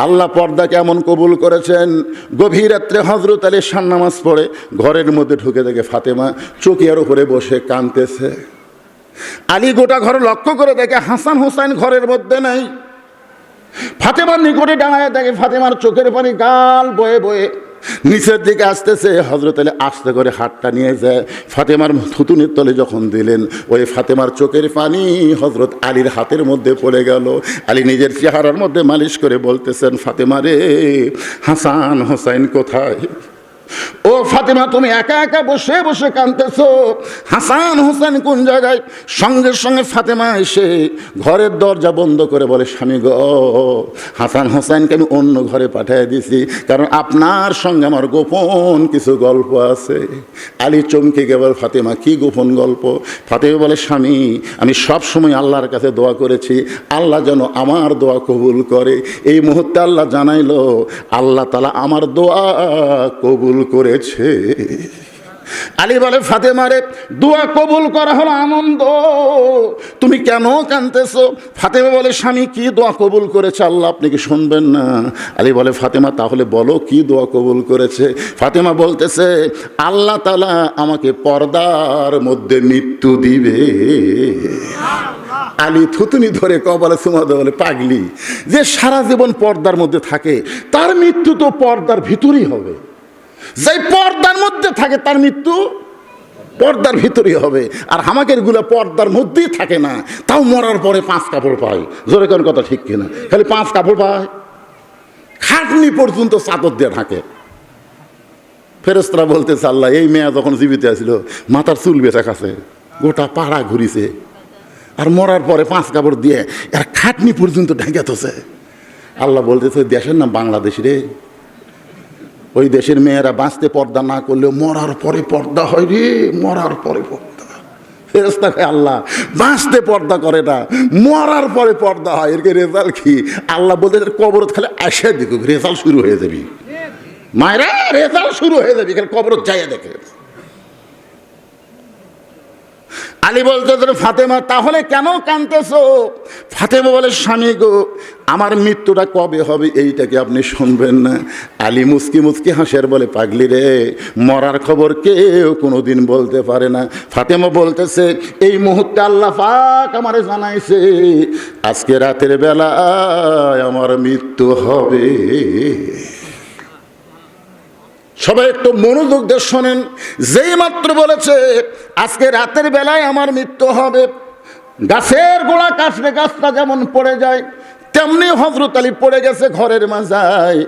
আল্লাহ পর্দাকে এমন কবুল করেছেন, গভীর রাত্রে হযরত আলী শান নামাজ পড়ে ঘরের মধ্যে ঢুকে দেখে ফাতেমা চৌকিয়ার উপরে বসে কাঁদতেছে। আলী গোটা ঘর লক্ষ্য করে দেখে হাসান হোসেন ঘরের মধ্যে নাই। ফাতেমার নিকটে দাঁড়ায় দেখে ফাতেমার চোখের পানি গাল বয়ে বয়ে নিচের দিকে আসতেছে। হযরত আলী আস্তে করে হাতটা নিয়ে যায় ফাতেমার থুতুনির তলে যখন দিলেন, ওই ফাতেমার চোখের পানি হযরত আলীর হাতের মধ্যে পড়ে গেল। আলী নিজের চেহারার মধ্যে মালিশ করে বলতেছেন, ফাতেমা রে, হাসান হোসেন কোথায়? ও ফাতেমা, তুমি একা একা বসে বসে কাঁদতেছো, হাসান হোসেন কোন জায়গায়? সঙ্গে সঙ্গে ফাতেমা এসে ঘরের দরজা বন্ধ করে বলে, স্বামী গো, হাসান হোসেনকে আমি অন্য ঘরে পাঠিয়ে দিছি, কারণ আপনার সঙ্গে আমার গোপন কিছু গল্প আছে। আলী চমকে গিয়ে বলে, ফাতেমা কি গোপন গল্প? ফাতেমা বলে, স্বামী, আমি সব সময় আল্লাহর কাছে দোয়া করেছি আল্লাহ যেন আমার দোয়া কবুল করে। এই মুহূর্তে আল্লাহ জানাইলো আল্লাহ তাআলা আমার দোয়া কবুল করেছে। আলী বলে, ফাতেমারে, দোয়া কবুল করা হলো আনন্দ, তুমি কেন কাঁদতেছো? ফাতেমা বলে, স্বামী কি দোয়া কবুল করেছে আল্লাহ, আপনি কি শুনবেন না? আলী বলে, ফাতেমা তাহলে বলো কি দোয়া কবুল করেছে? ফাতেমা বলতেছে, আল্লাহ তাআলা আমাকে পর্দার মধ্যে মৃত্যু দিবে। আলী থুতুনি ধরে কপালে চুমা দেয়, বলে, পাগলি, যে সারা জীবন পর্দার মধ্যে থাকে তার মৃত্যু তো পর্দার ভিতরেই হবে। যে পর্দার মধ্যে থাকে তার মৃত্যু পর্দার ভিতরেই হবে। আর হামাকের গুলা পর্দার মধ্যেই থাকে না, তাও মরার পরে 5 কাপড় পায়। জোরে কোন কথা ঠিক কিনা? খালি 5 কাপড় পায়, খাটনি পর্যন্ত চাদর দিয়ে ঢাকে। ফেরেশতারা বলতেছে, আল্লাহ, এই মেয়ে যখন জীবিত আছিল মাথার চুল বেঁচে কাছে, গোটা পাড়া ঘুরিছে, আর মরার পরে 5 কাপড় দিয়ে আর খাটনি পর্যন্ত ঢাকাতেছে। আল্লাহ বলতেছে, দেশের নাম বাংলাদেশ রে, ওই দেশের মেয়েরা বাঁচতে পর্দা না করলেও মরার পরে পর্দা হয় রে, মরার পরে পর্দা। ফেরেশতা কয়, আল্লাহ বাঁচতে পর্দা করে না, মরার পরে পর্দা হয়, এর রেজাল্ট কি? আল্লাহ বলতে, কবরত খালি আসে দেখুক, রেজাল্ট শুরু হয়ে যাবি, মায়েরা রেজাল্ট শুরু হয়ে যাবি, খালি কবরত যাইয়া দেখে। আলী বলতে, ফাতেমা তাহলে কেন কাঁদতেছো? ফাতেমা বলে, স্বামী গো, আমার মৃত্যুটা কবে হবে এইটা কি আপনি শুনবেন না? আলী মুচকি মুচকি হাসের বলে, পাগলি রে, মরার খবর কেউ কোনোদিন বলতে পারে না। ফাতেমা বলতেছে, এই মুহূর্তে আল্লাহ পাক আমারে জানাইছে আজকে রাতের বেলায় আমার মৃত্যু হবে। সবাই একটু মনোযোগ দিয়ে শোনেন, যেই মাত্র বলেছে আজকে রাতের বেলায় আমার মৃত্যু হবে, গাছের গোড়া কাটলে গাছটা যেমন পড়ে যায় তেমনি হযরত আলী পড়ে গেছে ঘরের মাঝায়।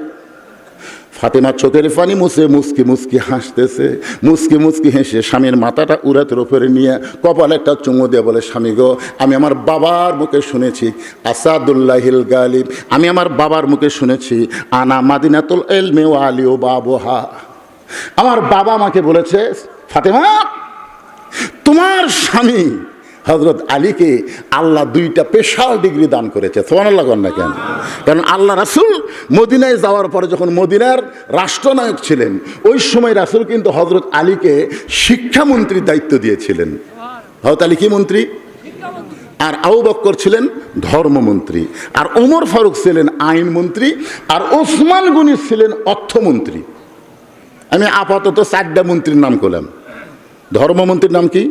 ফাতেমা চোখের পানি মুছে মুচকি মুচকি হাসতেছে, মুচকি মুচকি হেসে স্বামীর মাথাটা উরাতের উপরে নিয়ে কপালে একটা চুমু দিয়ে বলে, স্বামী গো, আমি আমার বাবার মুখে শুনেছি আসাদুল্লাহিল গালিব, আমি আমার বাবার মুখে শুনেছি আনা মাদিনাতুল ইলমি ওয়া আলী ও বাবুহা। আমার বাবা আমাকে বলেছে, ফাতেমা, তোমার স্বামী হযরত আলীকে আল্লাহ 2টা স্পেশাল ডিগ্রি দান করেছে। সুবহানাল্লাহ কন না কেন? কারণ আল্লাহ রাসূল মদিনায় যাওয়ার পরে যখন মদিনার রাষ্ট্রনায়ক ছিলেন, ওই সময় রাসূল কিন্তু হযরত আলীকে শিক্ষামন্ত্রীর দায়িত্ব দিয়েছিলেন। হযরত আলী কি মন্ত্রী? আর আবু বকর ছিলেন ধর্মমন্ত্রী, আর ওমর ফারুক ছিলেন আইনমন্ত্রী, আর ওসমান গনি ছিলেন অর্থমন্ত্রী। আমি আপাতত 4টা মন্ত্রীর নাম করলাম। ধর্মমন্ত্রীর নাম কি?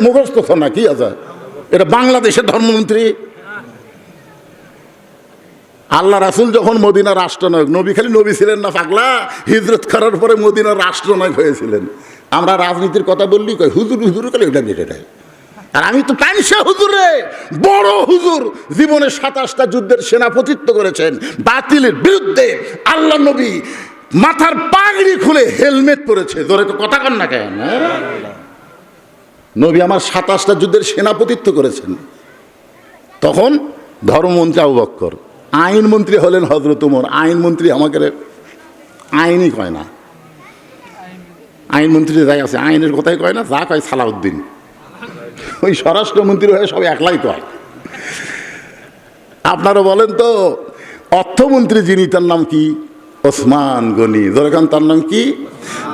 মুখস্থ না কি আছে? এটা বাংলাদেশের ধর্মমন্ত্রী। আল্লাহ রাসূল যখন মদিনার রাষ্ট্রনায়ক, নবী খালি নবী ছিলেন না পাগলা, হিজরত করার পরে মদিনার রাষ্ট্রনায়ক হয়েছিলেন। আমরা রাজনীতির কথা বললি কই হুজুর হুজুর খালি এটা বেটাটাই। আর আমি তো পাইসা হুজুর রে, বড় হুজুর, জীবনে 27টা যুদ্ধের সেনাপতিত্ব করেছেন বাতিলের বিরুদ্ধে। আল্লাহ নবী মাথার পাগড়ি খুলে হেলমেট পরেছে। ধরে তো কথা কন না কেন? নবী আমার 27টা যুদ্ধের সেনাপতিত্ব করেছেন। তখন ধর্মমন্ত্রী আবু বকর, আইনমন্ত্রী হলেন হযরত ওমর। আইনমন্ত্রী আমাকে আইনই কয় না, আইনমন্ত্রী যাই আছে আইনের কথাই কয় না, যা কয় সালাউদ্দিন। ওই স্বরাষ্ট্রমন্ত্রী হয়ে সব একলাই কয়। আপনারা বলেন তো, অর্থমন্ত্রী যিনি তার নাম কি? ওসমান গনি। দরকার তার নাম কি?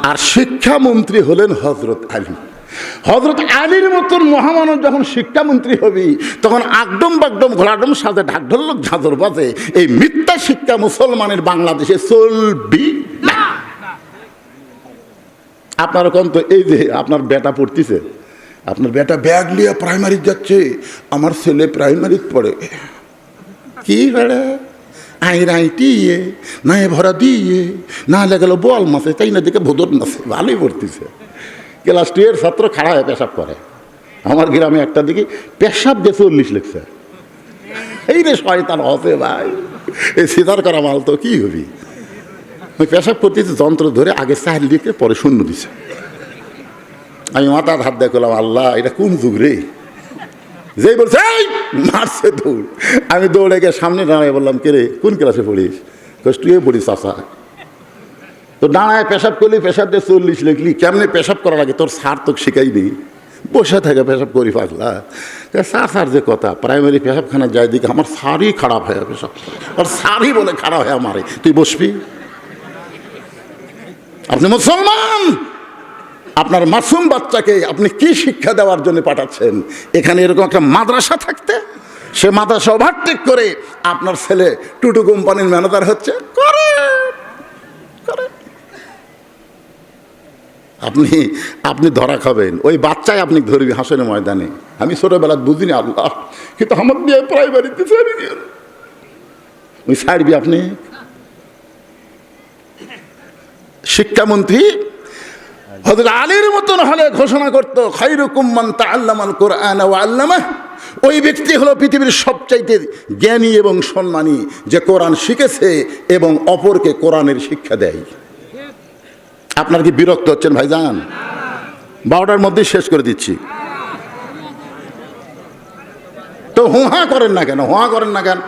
আর শিক্ষামন্ত্রী হলেন হযরত আলী। হযরত আলীর মতন মহামানব যখন শিক্ষামন্ত্রী হবি, তখন আগডম বাগডম ঘোড়াডম সাথে ঢাকঢোলক ঝাঁঝর বাজে, এই মিথ্যা শিক্ষা মুসলমানের বাংলাদেশে চলবি না। আপনার কোন তো এই যে আপনার বেটা পড়তেছে, আপনার বেটা ব্যাগ নিয়ে প্রাইমারি যাচ্ছে, আমার ছেলে প্রাইমারি পড়ে, কি বেড়া আইরাইটি না এ ভরা দিয়ে না লেগেল বল মাসে, তাই না দেখে ভোদর নাচে, ভালোই পড়তেছে। ক্লাস 2 এর ছাত্র খাড়া হয়ে পেশাব করে। আমার গ্রামে একটা দিকে পেশাব দিয়ে 40 লিখছে। এই রে শয়তান হসে ভাই, এই সিধার করা মাল তো কি হবি। ওই পেশাব করতেছে, যন্ত্র ধরে আগে 4 লিখে পরে 0 দিছে। আমি মাথার হাত দিয়ে করলাম, আল্লাহ এটা কোন যুগ রে। যেই বলছে এই মারছে দৌড়, আমি দৌড়ে গিয়ে সামনে দাঁড়ায় বললাম, কে রে কোন ক্লাসে পড়িস? তুই পড়িস চাষা। তো দাঁড়ায় পেশাব করলি, পেশাব দিয়ে 40 লিখলি, কেমনে পেশাব করা লাগে তোর স্যার তোকে শিখাইনি, বসে থাকে পেশাব করি পাগলা। স্যার যে কথা, প্রাইমারি পেশাবখানা যায় দিকে আমার স্যারই খারাপ হয়ে পেশাব, আর স্যারই বলে খারাপ হয়ে আমারে, তুই বসবি? আপনি মুসলমান, আপনার মাসুম বাচ্চাকে আপনি কি শিক্ষা দেওয়ার জন্য পাঠাচ্ছেন? এখানে এরকম একটা মাদ্রাসা থাকতে, সে মাদ্রাসা ওভারটেক করে আপনার ছেলে টুটু কোম্পানির ম্যানেজার হচ্ছে, করে আপনি ধরা খাবেন। ওই বাচ্চাই আপনি ধরবি হাসনের ময়দানে। আমি ছোটবেলা বুঝিনি আল্লাহ, কিন্তু আমার দিয়ে প্রাইমারিতে ওই ছাড়বি আপনি। শিক্ষামন্ত্রী হযরত আলীর মতন হলে ঘোষণা করতো, খায়রুকুম মান তাআল্লামাল কুরআন ওয়া আল্লামাহ। ওই ব্যক্তি হলো পৃথিবীর সবচাইতে জ্ঞানী এবং সম্মানী, যে কোরআন শিখেছে এবং অপরকে কোরআনের শিক্ষা দেয়। আপনার কি বিরক্ত হচ্ছেন ভাইজান? 12টার মধ্যেই শেষ করে দিচ্ছি। তো হুহা করেন না কেন? হুহা করেন না কেন?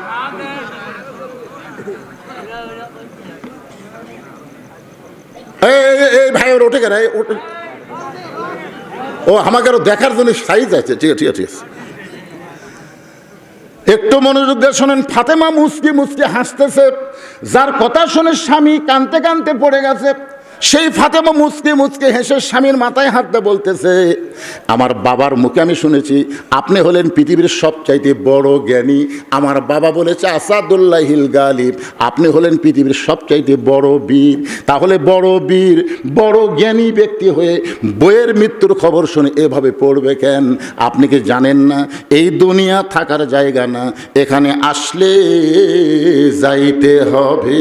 এই ভাই ওর ওঠে কেন? ও আমাকে আরো দেখার জন্য সাইজ আছে। ঠিক আছে, ঠিক আছে, একটু মনোযোগ দিয়ে শোনেন। ফাতেমা মুচকি মুচকি হাসতেছে, যার কথা শুনে স্বামী কাঁদতে কাঁদতে পড়ে গেছে। সেই ফাতেমা মুচকি মুচকি হেসে স্বামীর মাথায় হাত দিয়ে বলতেছে, আমার বাবার মুখে আমি শুনেছি আপনি হলেন পৃথিবীর সবচাইতে বড় জ্ঞানী। আমার বাবা বলেছে আসাদুল্লাহিল গালিব, আপনি হলেন পৃথিবীর সবচাইতে বড় বীর। তাহলে বড় বীর, বড় জ্ঞানী ব্যক্তি হয়ে বইয়ের মৃত্যুর খবর শুনে এভাবে পড়বে কেন? আপনি কি জানেন না এই দুনিয়া থাকার জায়গা না, এখানে আসলে যাইতে হবে।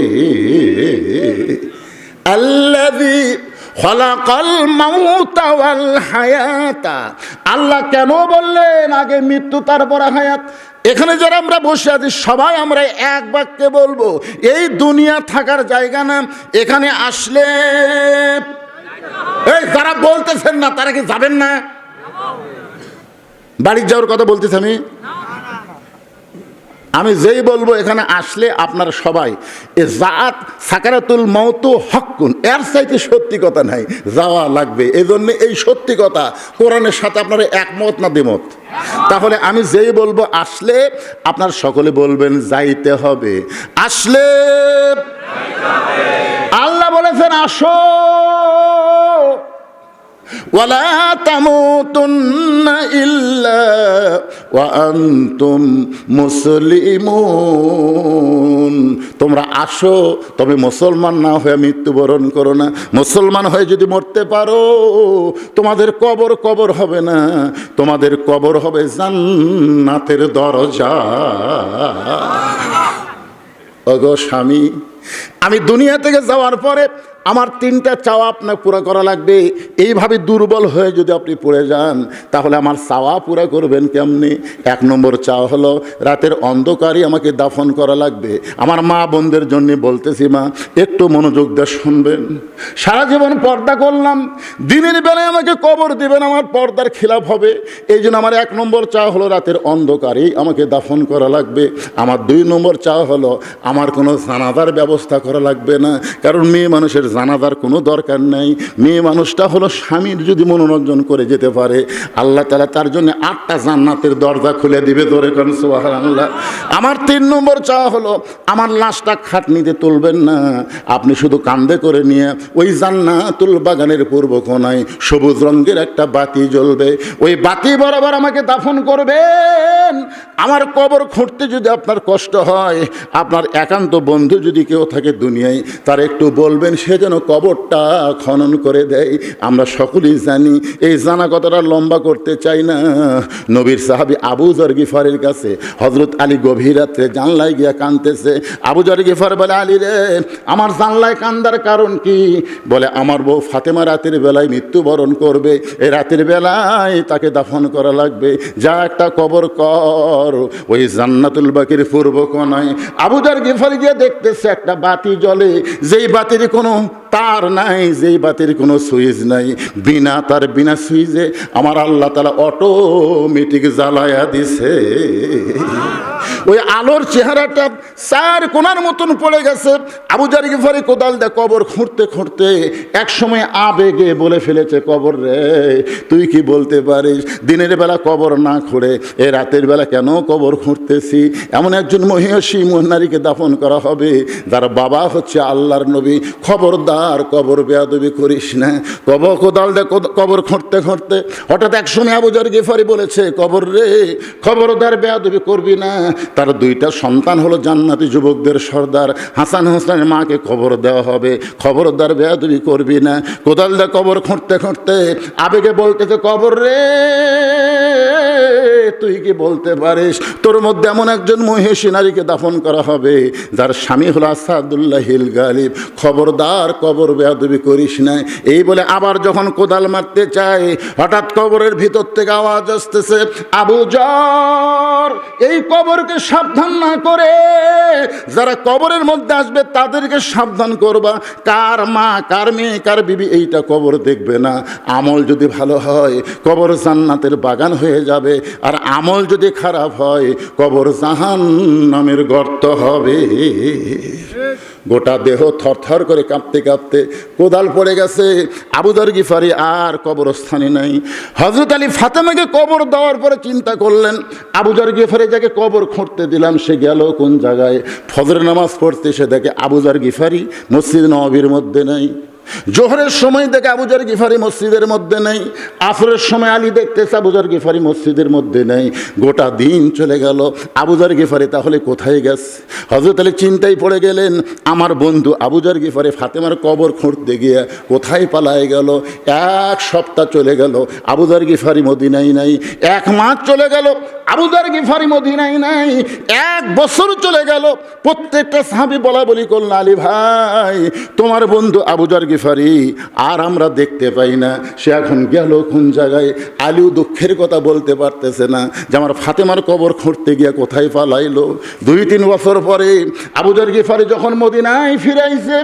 আল্লাযী খালাকাল মাউতা ওয়াল হায়াতা। আল্লাহ কেন বললেন আগে মৃত্যু তারপর হায়াত? এখানে যারা আমরা বসে আছি সবাই আমরা এক বাক্যে বলবো, এই দুনিয়া থাকার জায়গা না, এখানে আসলে। এই যারা বলতেছেন না তারা কি যাবেন না? বাড়ি যাওয়ার কথা বলতেছি আমি যেই বলবো এখানে আসলে আপনারা সবাই এ জাত সাকারাতুল মাউতু হক্কুন, এর চাইতে সত্যি কথা নাই, যাওয়া লাগবে। এই জন্য এই সত্যি কথা কোরআনের সাথে আপনারা একমত না দ্বিমত? তাহলে আমি যেই বলবো আসলে, আপনার সকলে বলবেন যাইতে হবে। আসলে আল্লাহ বলেছেন আসো, ওয়ালা তামুতুন্না ইল্লা ওয়া আনতুম মুসলিমুন। তোমরা আসো, তবে মুসলমান না হয়ে মৃত্যুবরণ করো না। মুসলমান হয়ে যদি মরতে পারো, তোমাদের কবর কবর হবে না, তোমাদের কবর হবে জান্নাতের দরজা। ওগো স্বামী, আমি দুনিয়া থেকে যাওয়ার পরে আমার 3টা চাওয়া আপনার পুরা করা লাগবে। এইভাবে দুর্বল হয়ে যদি আপনি পড়ে যান, তাহলে আমার চাওয়া পুরা করবেন কেমনি? 1 নম্বর চাওয়া হলো রাতের অন্ধকারই আমাকে দাফন করা লাগবে। আমার মা বোনদের জন্য বলতেছি, মা একটু মনোযোগ দিয়ে শুনবেন। সারা জীবন পর্দা করলাম, দিনের বেলায় আমাকে কবর দেবেন, আমার পর্দার খিলাফ হবে। এই জন্য আমার 1 নম্বর চাওয়া হলো রাতের অন্ধকারেই আমাকে দাফন করা লাগবে। আমার 2 নম্বর চাওয়া হলো আমার কোনো জানাজার ব্যবস্থা ব্যবস্থা করা লাগবে না, কারণ মেয়ে মানুষের জানাজার কোনো দরকার নেই। মেয়ে মানুষটা হলো স্বামীর যদি মনোরঞ্জন করে যেতে পারে, আল্লাহ তাআলা তার জন্য 8টা জান্নাতের দরজা খুলে দিবে। ধরে কোন সুবহানাল্লাহ। আমার 3 নম্বর চাওয়া হলো, আমার লাশটা খাটনিতে তুলবেন না, আপনি শুধু কান্দে করে নিয়ে ওই জান্নাতুল বাগানের পূর্ব কোণায় সবুজ রঙের একটা বাতি জ্বলবে, ওই বাতি বরাবর আমাকে দাফন করবেন। আমার কবর খুঁড়তে যদি আপনার কষ্ট হয়, আপনার একান্ত বন্ধু যদি কেউ থাকে দুনিয়ায়, তার একটু বলবেন সে যেন কবরটা খনন করে দেয়। আমরা সকলেই জানি, এই জানা কথাটা লম্বা করতে চাই না। নবীর সাহাবী আবু যর গিফারের কাছে হযরত আলী গভীর রাত্রে জানলায় গিয়া কাঁদতেছে। আবু যর গিফার বলে, আলী রে, আমার জানলায় কান্দার কারণ কি? বলে, আমার বউ ফাতেমা রাতের বেলায় মৃত্যুবরণ করবে, এই রাতের বেলায় তাকে দাফন করা লাগবে, যা একটা কবর কর ওই জান্নাতুল বাকির পূর্ব কোণায়। আবু যর গিফারি গিয়ে দেখতেছে একটা বাতি জ্বলে, যেই বাতির কোনো তার নাই, যেই বাতির কোনো সুইচ নাই, বিনা তার বিনা সুইচে আমার আল্লাহ তাআলা অটোমেটিক জ্বালায়া দিছে। ওই আলোর চেহারাটা 4 কোণার মতন পড়ে গেছে। আবু যর গিফারি কোদাল দিয়ে কবর খুঁড়তে খুঁড়তে এক সময় আবেগে বলে ফেলেছে, কবর রে, তুই কি বলতে পারিস দিনের বেলা কবর না খুঁড়ে এ রাতের বেলা কেন কবর খুঁড়তেছি? এমন একজন মহিষী নারীকে দাফন করা হবে যার বাবা হচ্ছে আল্লাহর নবী। খবরদার কবর বেয়াদবি করিস না। কোদাল দিয়ে কবর খুঁড়তে খুঁড়তে হঠাৎ এক সময় আবু যর গিফারি বলেছে, কবর রে, খবরদার বেয়াদবি করবি না। তার 2টা সন্তান হলো জান্নাতি যুবকদের সর্দার, হাসান হোসেনের মাকে খবর দেওয়া হবে, খবরদার বেয়াদবি করবি না। কোদাল দিয়ে কবর খুঁড়তে খুঁড়তে আবেগে বলতেছে, কবর রে, তুই কি বলতে পারিস তোর মধ্যে এমন একজন মহিষী নারীকে দাফন করা হবে যার স্বামী হলো আসাদুল্লাহিল গালিব, খবরদার কবর বেয়াদবি করিস না। এই বলে আবার যখন কোদাল মারতে চায়, হঠাৎ কবরের ভিতর থেকে আওয়াজ আসতেছে, আবু যর, এই কবরকে সাবধান না করে যারা কবরের মধ্যে আসবে তাদেরকে সাবধান করবা। কার মা, কার মেয়ে, কার বিবি এইটা কবর দেখবে না। আমল যদি ভালো হয় কবর জান্নাতের বাগান হয়ে যাবে, আর আমল যদি খারাপ হয় কবর জাহান্নামের গর্ত হবে। গোটা দেহ থরথর করে কাঁপতে কাঁপতে কোদাল পড়ে গেছে। আবু যর গিফারি আর কবরস্থানে নাই। হযরত আলী ফাতেমাকে কবর দেওয়ার পরে চিন্তা করলেন, আবু যর গিফারি যাকে কবর খুঁড়তে দিলাম সে গেল কোন জায়গায়? ফজরের নামাজ পড়তে সে দেখে আবু যর গিফারি মসজিদ নববীর মধ্যে নেই। জোহরের সময় দেখে আবু যর গিফারি মসজিদের মধ্যে নেই। আসরের সময় আলী দেখতেছে আবু যর গিফারি মসজিদের মধ্যে নেই। গোটা দিন চলে গেল, আবু যর গিফারি তাহলে কোথায় গেছে? হযরত আলী চিন্তায় পড়ে গেলেন, আমার বন্ধু আবু যর গিফারি ফাতেমার কবর খুঁড়তে গিয়ে কোথায় পালায় গেল? 1 সপ্তাহ চলে গেল, আবু যর গিফারি মদিনায় নাই। 1 মাস চলে গেল, আবু যর গিফারি মদিনায় নাই। 1 বছর চলে গেল। প্রত্যেকটা সাহাবী বলা বলি করল, আলী ভাই, তোমার বন্ধু আবু যর গিফারি আর আমরা দেখতে পাই না, সে এখন গেল কোন জায়গায়? আলীও দুঃখের কথা বলতে পারতেছে না যে আমার ফাতেমার কবর খুঁড়তে গিয়ে কোথায় পালাইলো। 2-3 বছর পরে আবু যর গিফারি যখন মদিনায় ফিরাইছে,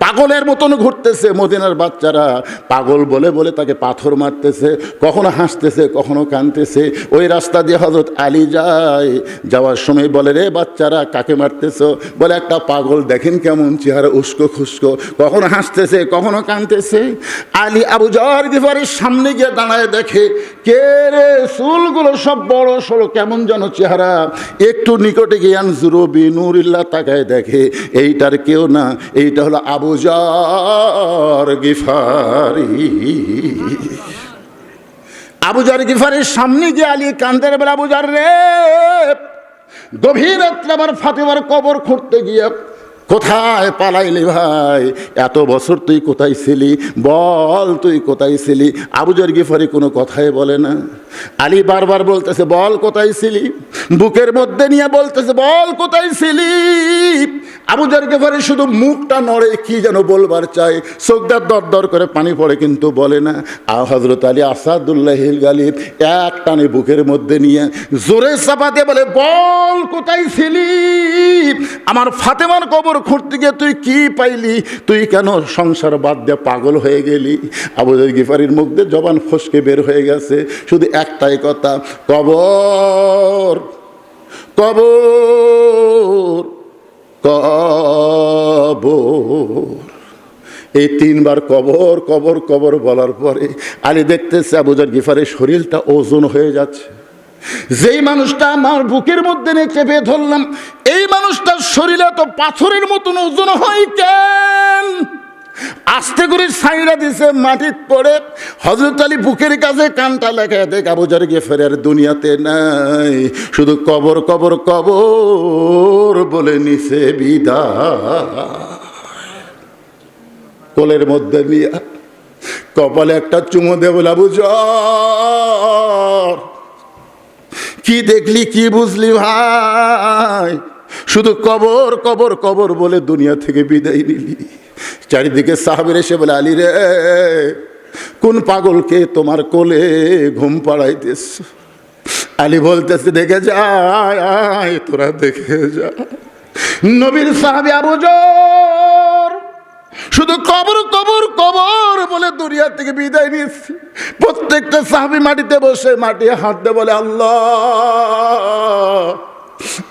পাগলের মতন ঘুরতেছে। মদিনার বাচ্চারা পাগল বলে বলে তাকে পাথর মারতেছে, কখনো হাসতেছে কখনো কাঁদতেছে। ওই রাস্তা দিয়ে হযরত আলী যায়, যাওয়ার সময় বলে, রে বাচ্চারা কাকে মারতেছ? বলে, একটা পাগল, দেখেন কেমন চেহারা, উস্কো খুস্কো, কখনো হাসতেছে কখনো কাঁদতেছে। আলী আবু যর গিফারির সামনে গিয়ে দাঁড়ায় দেখে, কে রে, চুলগুলো সব বড় সড়ো, কেমন যেন চেহারা। একটু নিকটে গিয়ে আনজুরু বিনুরিল্লাহ তাকায় দেখে এইটার কেউ না, এইটা হলো আবু যর গিফারি। আবু যর গিফারির সামনে গিয়ে আলী কান্দের বেলা, আবু যর রে, গভীর রাত্রে আমার ফাতেমার কবর খুঁড়তে গিয়ে কোথায় পালাইলি ভাই? এত বছর তুই কোথায় ছিলি? বল তুই কোথায় ছিলি? আবু যর গিফারি কোনো কথাই বলে না। আলী বারবার বলতেছে, বল কোথায় ছিলি? বুকের মধ্যে নিয়ে বলতেছে, বল কোথায় ছিলি? আবু যর গিফারি শুধু মুখটা নড়ে, কি যেন বলবার চায়, চোখদার দর দর করে পানি পড়ে, কিন্তু বলে না। হযরত আলী আসাদুল্লাহিল গালিব এক টানে বুকের মধ্যে নিয়ে জোরে চাপা দিয়ে বলে, বল কোথায় ছিলি? আমার ফাতেমার কবর খুঁড়তে গিয়ে তুই কি পাইলি? তুই কেন সংসার বাদ দিয়ে পাগল হয়ে গেলি? আবু যর গিফারির মুখ দিয়ে জবান ফসকে বের হয়ে গেছে শুধু একটাই কথা, কবর কবর কবর। কবর। এই তিনবার কবর কবর কবর বলার পরে আলী দেখতেছে আবু যর গিফারের শরীরটা ওজন হয়ে যাচ্ছে। যেই মানুষটা আমার বুকের মধ্যে নিয়ে চেপে ধরলাম, এই মানুষটার শরীরে তো পাথরের মতন ওজন হয় কেন? আস্তে করে সাইরা দিছে, মাটির পড়ে হযরত আলী বুকের কাছে কানটা লেখা দেখ আবু যর গিফারের দুনিয়াতে নাই, শুধু কবর কবর কবর বলে নিছে বিদায়। কোলের মধ্যে নিয়ে কপালে একটা চুমো দে বলে আবু যর কি দেখলি কি বুঝলি ভাই, শুধু কবর কবর কবর বলে দুনিয়া থেকে বিদায় নিলি। চারিদিকে সাহাবীরা এসে বলে আলী রে কোন পাগলকে তোমার কোলে ঘুম পাড়াইতেছ? আলী বলতেছে দেখে যায়, তোরা দেখে যা, নবীর সাহাবী আবু যর শুধু কবর কবর কবর বলে দুনিয়া থেকে বিদায় নিয়েছে। প্রত্যেকটা সাহাবী মাটিতে বসে মাটি হাত দিয়ে বলে আল্লাহ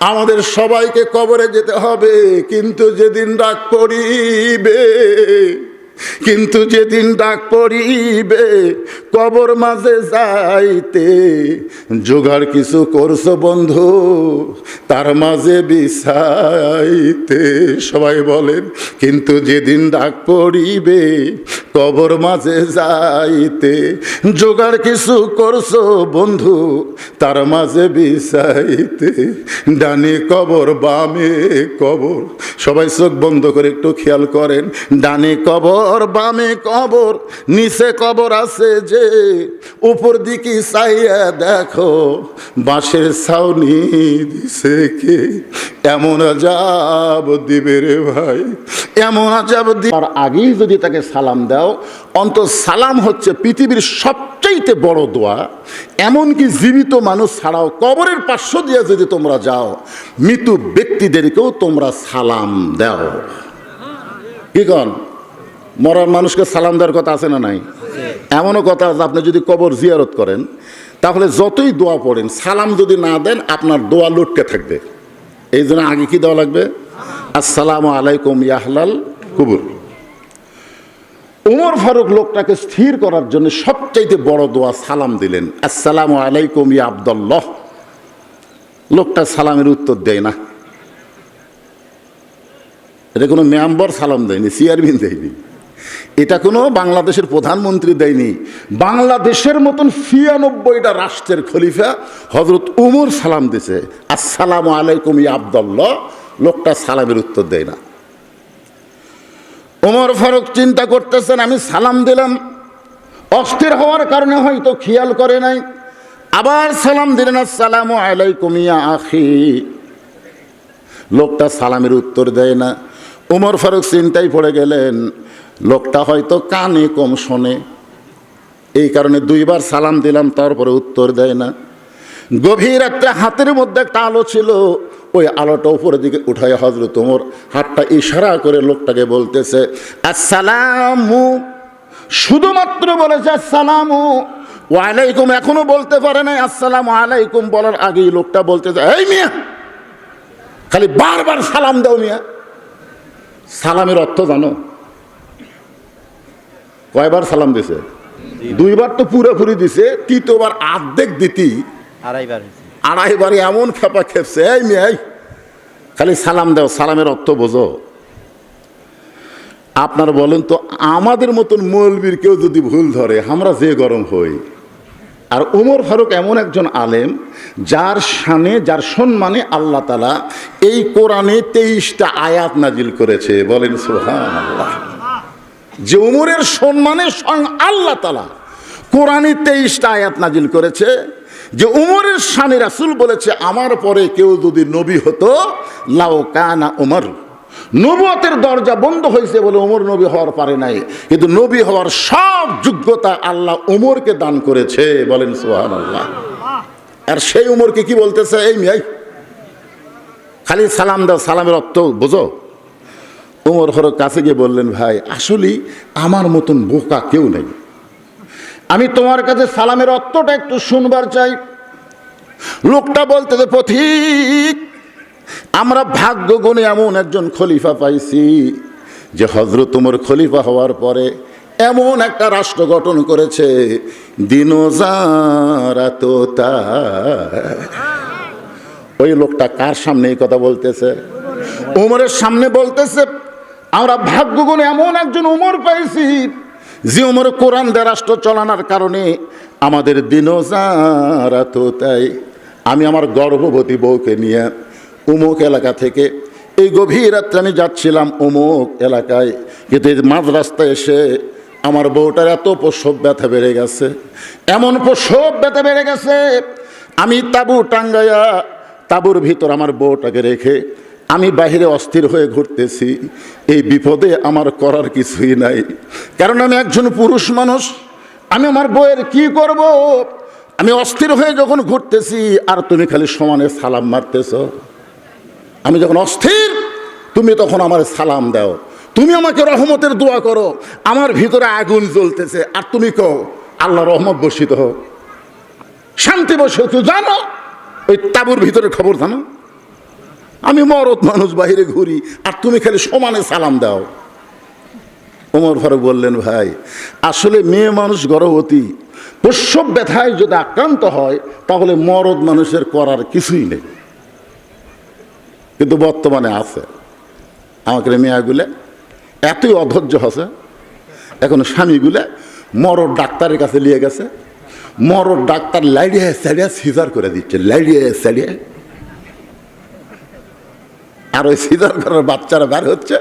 আমাদের সবাইকে কবরে যেতে হবে, কিন্তু যেদিন ডাক পড়িবে, কিন্তু যেদিন ডাক পড়িবে কবর মাঝে যাইতে, জোগাড় কিছু করছো বন্ধু তার মাঝে বিছাইতে। সবাই বলেন কিন্তু যেদিন ডাক পড়িবে কবর মাঝে যাইতে, জোগাড় কিছু করছো বন্ধু তার মাঝে বিছাইতে। ডানে কবর বামে কবর, সবাই চোখ বন্ধ করে একটু খেয়াল করেন। ডানে কবর বামে কবর, নিচে কবর আছে যে, উপর দিকে চাইয়া দেখো বাঁশের ছাউনি দিছে কে। এমন আযাব দিবে রে ভাই, এমন আযাব দিবে। আর আগেই যদি তাকে সালাম দাও, অন্তত সালাম হচ্ছে পৃথিবীর সবচাইতে বড় দোয়া। এমনকি জীবিত মানুষ ছাড়াও কবরের পার্শ্ব দিয়ে যদি তোমরা যাও, মৃত ব্যক্তিদেরকেও তোমরা সালাম দাও। কি কন? মরার মানুষকে সালাম দেওয়ার কথা আছে না নাই? এমনও কথা আছে, আপনি যদি কবর জিয়ারত করেন তাহলে যতই দোয়া পড়েন সালাম যদি না দেন আপনার দোয়া লুটকে থাকবে। এই জন্য আগে কি দেওয়া লাগবে? আসসালামু আলাইকুম ইয়া আহলাল কুবুর। উমর ফারুক লোকটাকে স্থির করার জন্য সবচাইতে বড় দোয়া সালাম দিলেন, আসসালামু আলাইকুম ইয়া আব্দুল্লাহ। লোকটা সালামের উত্তর দেয় না। এটা কোনো মেম্বার সালাম দেয়নি, চেয়ারম্যান দেয়নি, এটা কোনো বাংলাদেশের প্রধানমন্ত্রী দেয়নি। বাংলাদেশের মতন ৯৬টা রাষ্ট্রের খলিফা হযরত উমর সালাম দিছে, আসসালামু আলাইকুম ইয়া আব্দুল্লাহ। লোকটা সালামের উত্তর দেয় না। উমর ফারুক চিন্তা করতেছেন আমি সালাম দিলাম, অস্থির হওয়ার কারণে হয়তো খেয়াল করে নাই। আবার সালাম দিলেন, আসসালামু আলাইকুম ইয়া আখি। লোকটা সালামের উত্তর দেয় না। উমর ফারুক চিন্তায় পড়ে গেলেন, লোকটা হয়তো কানে কম শোনে, এই কারণে দুইবার সালাম দিলাম তারপরে উত্তর দেয় না। গভীর একটা হাতের মধ্যে একটা আলো ছিল, ওই আলোটা উপরের দিকে উঠায় হযরত ওমর হাতটা ইশারা করে লোকটাকে বলতেছে আসসালামু, শুধুমাত্র বলেছে আসসালামু ওয়ালাইকুম, এখনো বলতে পারে নাই। আসসালামু আলাইকুম বলার আগেই লোকটা বলতেছে এই মিয়া খালি বারবার সালাম দাও মিয়া। সালামের অর্থ জানো? কয়বার সালাম দিছে? দুইবার তো পুরোপুরি দিছে, তৃতীয়বার অর্ধেক দিতি আড়াইবারে এমন খেপা খেপছে এই মেয়ে খালি সালাম দাও, সালামের অর্থ বোঝো। আপনারা বলেন তো আমাদের মতন মৌলবীর কেউ যদি ভুল ধরে আমরা যে গরম হই। আর উমর ফারুক এমন একজন আলেম যার শানে যার সম্মানে আল্লাহ তাআলা এই কোরআনে 23টা আয়াত নাজিল করেছে, বলেন সুবহানাল্লাহ। যে উমরের সম্মানে স্বয়ং আল্লাহ তাআলা কোরআনে 23টা আয়াত নাজিল করেছে। যে উমরের শানে রাসূল বলেছে আমার পরে কেউ যদি নবী হতো লাউ কানা উমর, নবুয়তের দরজা বন্ধ হয়েছে বলে ওমর নবী হওয়ার পারে নাই, কিন্তু নবী হওয়ার সব যোগ্যতা আল্লাহ ওমরকে দান করেছে, বলেন সুবহানাল্লাহ। আর সেই ওমরকে কি বলতেছে এই মিয়াই খালি সালাম দাও, সালামের অর্থ বোঝো। ওমর ফারুক কাছে গিয়ে বললেন ভাই আসলে আমার মতন বোকা কেউ নেই, আমি তোমার কাছে সালামের অর্থটা একটু শুনবার চাই। লোকটা বলতেছে পথিক আমরা ভাগ্য গুণে এমন একজন খলিফা পাইছি যে হযরত ওমর খলিফা হওয়ার পরে এমন একটা রাষ্ট্র গঠন করেছে, দিনোজারাতোতা। ওই লোকটা কার সামনে এই কথা বলতেছে? ওমরের সামনে বলতেছে, আমরা ভাগ্যগুণে এমন একজন ওমর পাইছি যে ওমর কোরআন দিয়ে রাষ্ট্র চালানোর কারণে আমাদের দিনোজারাতোতাই। আমি আমার গর্ভবতী বউকে নিয়ে অমুক এলাকা থেকে এই গভীর রাত্রে আমি যাচ্ছিলাম অমুক এলাকায়, কিন্তু এই মাঝ রাস্তায় এসে আমার বউটার এত প্রসব ব্যথা বেড়ে গেছে, এমন প্রসব ব্যথা বেড়ে গেছে, আমি তাঁবু টাঙ্গাইয়া তাঁবুর ভিতর আমার বউটাকে রেখে আমি বাহিরে অস্থির হয়ে ঘুরতেছি। এই বিপদে আমার করার কিছুই নাই, কারণ আমি একজন পুরুষ মানুষ। আমি আমার বউয়ের কি করব? আমি অস্থির হয়ে যখন ঘুরতেছি আর তুমি খালি সমানে সালাম মারতেছ। আমি যখন অস্থির তুমি তখন আমার সালাম দাও, তুমি আমাকে রহমতের দোয়া করো। আমার ভিতরে আগুন জ্বলতেছে আর তুমি কও আল্লাহ রহমত বর্ষিত হোক, শান্তি বর্ষিত। জানো ওই তাঁবুর ভিতরে খবর জানো? আমি মরদ মানুষ বাইরে ঘুরি আর তুমি খালি সমানে সালাম দাও। ওমর ফারুক বললেন, ভাই আসলে মেয়ে মানুষ গর্ভবতী প্রসব ব্যথায় যদি আক্রান্ত হয় তাহলে মরদ মানুষের করার কিছুই নেই, কিন্তু বর্তমানে আছে। আমাকে মেয়েগুলো এতই অধৈর্য হচ্ছে, এখন স্বামীগুলো মরদ ডাক্তারের কাছে নিয়ে গেছে, মরদ ডাক্তার লাইড়িয়ে সাইড়িয়ে সিজার করে দিচ্ছে, লাইড়িয়ে সাইড়িয়ে। আর ওই সিজার করার বাচ্চারা বের হচ্ছে,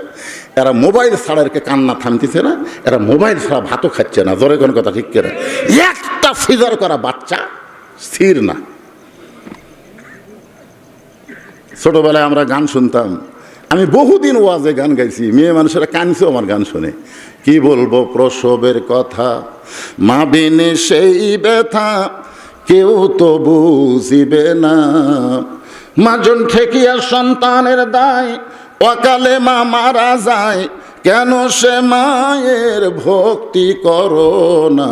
এরা মোবাইল ছাড়া এরকে কান্না থামতেছে না, এরা মোবাইল ছাড়া ভাতও খাচ্ছে না। জোরে কোন কথা ঠিক করে, একটা সিজার করা বাচ্চা স্থির না। ছোটবেলায় আমরা গান শুনতাম, আমি বহুদিন ওয়াজে গান গাইছি, মেয়ে মানুষেরা কানছেও আমার গান শুনে। কি বলবো প্রসবের কথা, মা বিনে সেই ব্যথা কেউ তো বুঝিবে না। মাজন ঠেকিয়া সন্তানের দায়, অকালে মা মারা যায়, কেন সে মায়ের ভক্তি করো না।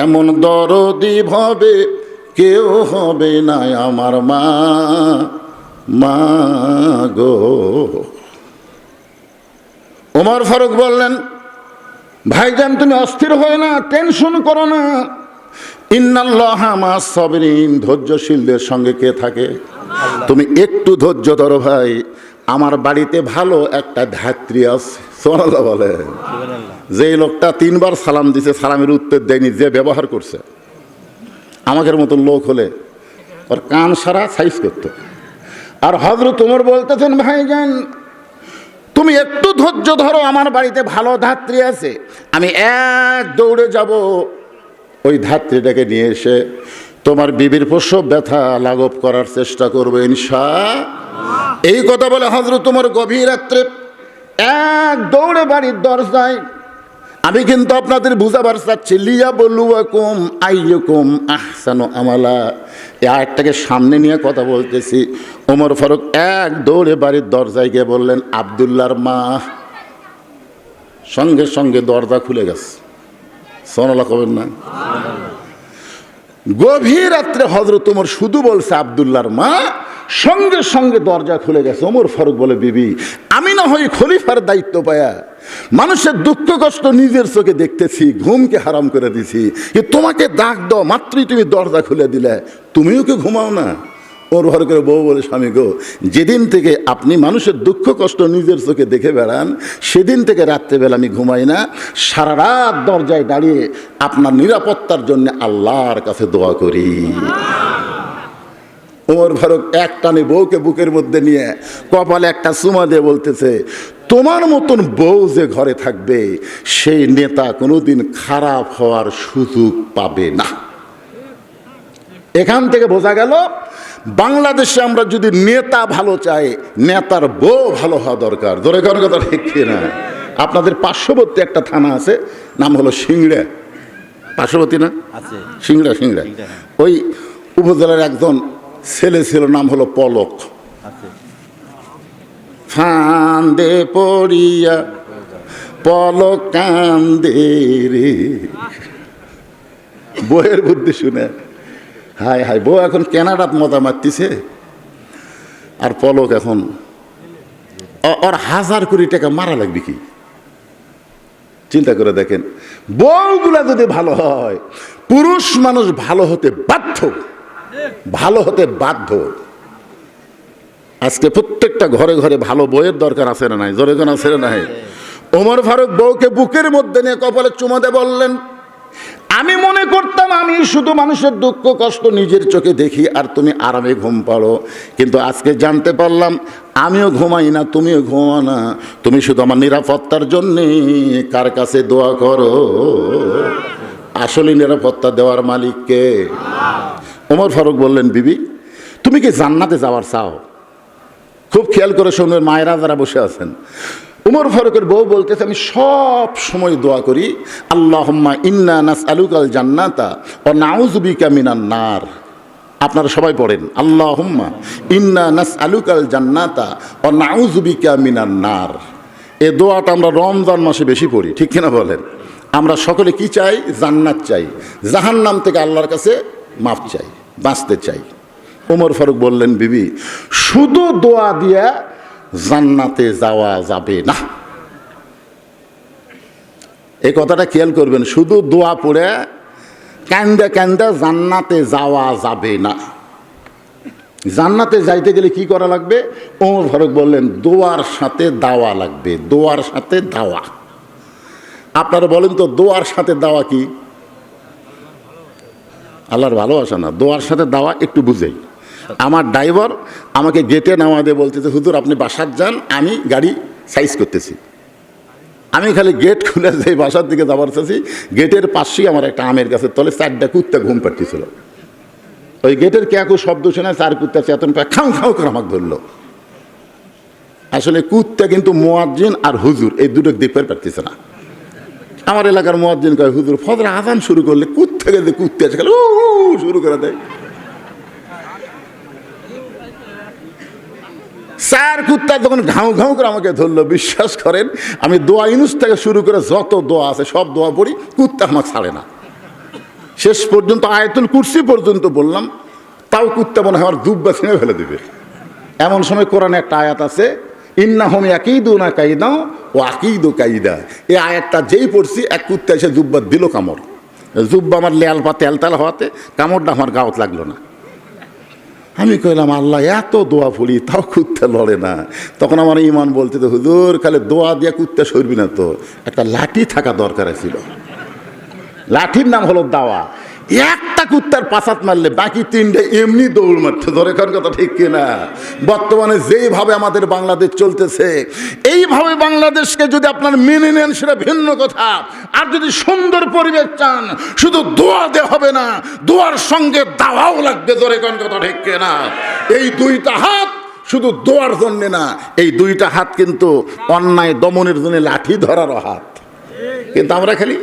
এমন দরদি ভবে কেউ হবে না আমার মা, মা গো। ওমর ফারুক বললেন, ভাইজান তুমি অস্থির হয়ে না, টেনশন করো না। ইন্নাল্লাহা মা'আস সাবিরিন, ধৈর্যশীলদের সঙ্গে কে থাকে? তুমি একটু ধৈর্য ধরো ভাই। আমার বাড়িতে ভালো একটা ধাত্রী আছে, সুবহানাল্লাহ বলে। যে লোকটা 3 বার সালাম দিছে, সালামের উত্তর দেয়নি, যে ব্যবহার করছে, আমাদের মতন লোক হলে ওর কান সারা সাইজ করতো। আর হযরত ওমর বলতেছেন, ভাইজান তুমি একটু ধৈর্য ধরো, আমার বাড়িতে ভালো ধাত্রী আছে, আমি এক দৌড়ে যাব ওই ধাত্রীটাকে নিয়ে এসে তোমার বিবির প্রসব ব্যথা লাঘব করার চেষ্টা করবো ইনশাআল্লাহ। এই কথা বলে হযরত ওমর গভীর রাত্রে এক দৌড়ে বাড়ির দরজায়। আমি কিন্তু আপনাদের বুঝাবার চাচ্ছি, লিয়াবলুয়াকুম আইয়ুকুম আহসানু আমালা, এই আয়াতটাকে সামনে নিয়ে কথা বলতেছি। ওমর ফারুক এক দৌড়ে বাড়ির দরজায় গিয়ে বললেন, আব্দুল্লাহর মা। সঙ্গে সঙ্গে দরজা খুলে গেছে। সুবহানাল্লাহ কবেন না? গভীর রাত্রে হযরত ওমর শুধু বলছে আব্দুল্লাহর মা, সঙ্গে সঙ্গে দরজা খুলে গেছে। ওমর ফারুক বলে, বিবি আমি না হয় খলিফার দায়িত্ব পায়া মানুষের দুঃখ কষ্ট নিজের চোখে দেখতেছি, ঘুমকে হারাম করে দিছি, তোমাকে ডাক দাও মাত্রই তুমি দরজা খুলে দিলে, তুমিও কি ঘুমাও না? ওর ঘর করে বউ বলে, স্বামী গো, যেদিন থেকে আপনি মানুষের দুঃখ কষ্ট নিজের চোখে দেখে বেড়ান, সেদিন থেকে রাত্রেবেলা আমি ঘুমাই না, সারা রাত দরজায় দাঁড়িয়ে আপনার নিরাপত্তার জন্য আল্লাহর কাছে দোয়া করি। ওমর ফারুক এক টানে বউকে বুকের মধ্যে নিয়ে কপালে একটা চুমা দিয়ে বলতেছে, তোমার মতন বউ যে ঘরে থাকবে সেই নেতা কোনোদিন খারাপ হওয়ার সুযোগ পাবে না। এখান থেকে বোঝা গেল, বাংলাদেশে আমরা যদি নেতা ভালো চাই, নেতার বউ ভালো হওয়া দরকার। ধরে কারণ কথা ঠিক না? আপনাদের পার্শ্ববর্তী একটা থানা আছে, নাম হলো সিংড়া, পার্শ্ববর্তী না? সিংড়া, সিংড়া। ওই উপজেলার একজন ছেলে ছিল, নাম হলো পলক। ফান্দে পড়িয়া পলক কান্দে রে। বইয়ের বুদ্ধি শুনে হায় হায়, বউ এখন কেনাডাত মজা মারতিছে, আর পলক এখন ওর 1000 কোটি টাকা মারা লাগবে কি? চিন্তা করে দেখেন, বউগুলা যদি ভালো হয়, পুরুষ মানুষ ভালো হতে বাধ্য, ভালো হতে বাধ্য। আজকে প্রত্যেকটা ঘরে ঘরে ভালো বউয়ের দরকার আছে না নাই? জোরে কোন আছে না নাই? ওমর ফারুক বউকে বুকের মধ্যে নিয়ে কপালে চুমা দিয়ে বললেন, আমি মনে করতাম আমি শুধু মানুষের দুঃখ কষ্ট নিজের চোখে দেখি আর তুমি আরামে ঘুম পাড়ো, কিন্তু আজকে জানতে পারলাম আমিও ঘুমাই না, তুমিও ঘুমা না, তুমি শুধু আমার নিরাপত্তার জন্যে কার কাছে দোয়া করো। আসলে নিরাপত্তা দেওয়ার মালিককে। ওমর ফারুক বললেন, বিবি তুমি কি জান্নাতে যাওয়ার চাও? খুব খেয়াল করে শুনবেন মায়েরা যারা বসে আছেন। উমর ফারুকের বউ বলতেছে, আমি সব সময় দোয়া করি, আল্লাহুম্মা ইন্না নাসআলুকাল জান্নাতা ওয়া নাউযু বিকা মিনান নার। আপনারা সবাই পড়েন, আল্লাহুম্মা ইন্না নাসআলুকাল জান্নাতা ওয়া নাউযু বিকা মিনান নার। এই দোয়াটা আমরা রমজান মাসে বেশি পড়ি, ঠিক কিনা বলেন? আমরা সকলে কি চাই? জান্নাত চাই, জাহান্নাম থেকে আল্লাহর কাছে মাফ চাই, বাঁচতে চাই। ওমর ফারুক বললেন, বিবি শুধু দোয়া দিয়া জান্নাতে যাওয়া যাবে না। এই কথাটা খেয়াল করবেন, শুধু দোয়া পড়ে কান্দা কান্দা জান্নাতে যাওয়া যাবে না। জান্নাতে যাইতে গেলে কি করা লাগবে? ওমর ফারুক বললেন, দোয়ার সাথে দাওয়া লাগবে, দোয়ার সাথে দাওয়া। আপনারা বলেন তো, দোয়ার সাথে দাওয়া কি? আল্লাহর ভালোবাসা না, দোয়ার সাথে দাওয়া একটু বুঝেই। আমার ড্রাইভার আমাকে গেটে নামা দিয়ে বলতেছে, হুজুর আপনি বাসার যান, আমি গাড়ি সাইজ করতেছি। আমি খালি গেট খুলে যাই বাসার দিকে যাবার চাচ্ছি, গেটের পাশেই আমার একটা আমের গাছের তলে 4টা কুত্তা ঘুম পাড়তেছিল। ওই গেটের ক্যাকু শব্দ শুনে 4 কুত্তা চেতন পায় খাও খাও করে আমাকে ধরলো। আসলে কুত্তা কিন্তু মুয়াজ্জিন আর হুজুর এই দুটো দেখতে পারতেছে না। আমার এলাকার মুয়াজ্জিন কয়, হুজুর ফজর আজান শুরু করলে কুত্তা গেলে কুত্তা আছে খালি শুরু করে দেয়। 4 কুত্তা যখন ঘাউ ঘাউ করে আমাকে ধরলো, বিশ্বাস করেন আমি দোয়া ইউনুস থেকে শুরু করে যত দোয়া আছে সব দোয়া পড়ি, কুত্তা আমাকে ছাড়ে না। শেষ পর্যন্ত আয়াতুল কুরসি পর্যন্ত বললাম, তাও কুত্তা মনে হয় আমার দুব্বা ছিঁড়ে ফেলে দেবে। এমন সময় কোরআনে একটা আয়াত আছে, ইন্নাহুম ইয়াকিদুনা কাইদা ওয়া আকিদু কাইদা। এই আয়াতটা যেই পড়ছি, এক কুত্তা এসে জুব্বা দিল কামড়। জুব্বা আমার লেয়াল পা তেলতাল হওয়াতে কামড়টা আমার গাওত লাগলো না। আমি কইলাম, আল্লাহ এত দোয়া পড়ি তাও কুত্তা লড়ে না। তখন আমার ইমান বলতে, তো হুজুর খালি দোয়া দিয়া কুত্তা সরবি না, তো একটা লাঠি থাকা দরকার ছিল। লাঠির নাম হলো দাওয়া। একটা কুত্তার পাছাত মারলে বাকি 3টে এমনি দৌড় মারতে ধরে। কার কথা ঠিক কিনা? বর্তমানে যেইভাবে আমাদের বাংলাদেশ চলতেছে, এইভাবে বাংলাদেশকে যদি আপনার মেনে নেন সেটা ভিন্ন কথা। আর যদি সুন্দর পরিবেশ চান, শুধু দোয়া দেওয়া হবে না, দোয়ার সঙ্গে দাওয়াও লাগবে। ধরে কোন কথা ঠিক কিনা? এই 2টা হাত শুধু দোয়ার জন্য না, এই 2টা হাত কিন্তু অন্যায় দমনের জন্য লাঠি ধরারও হাত। কিন্তু আমরা খালি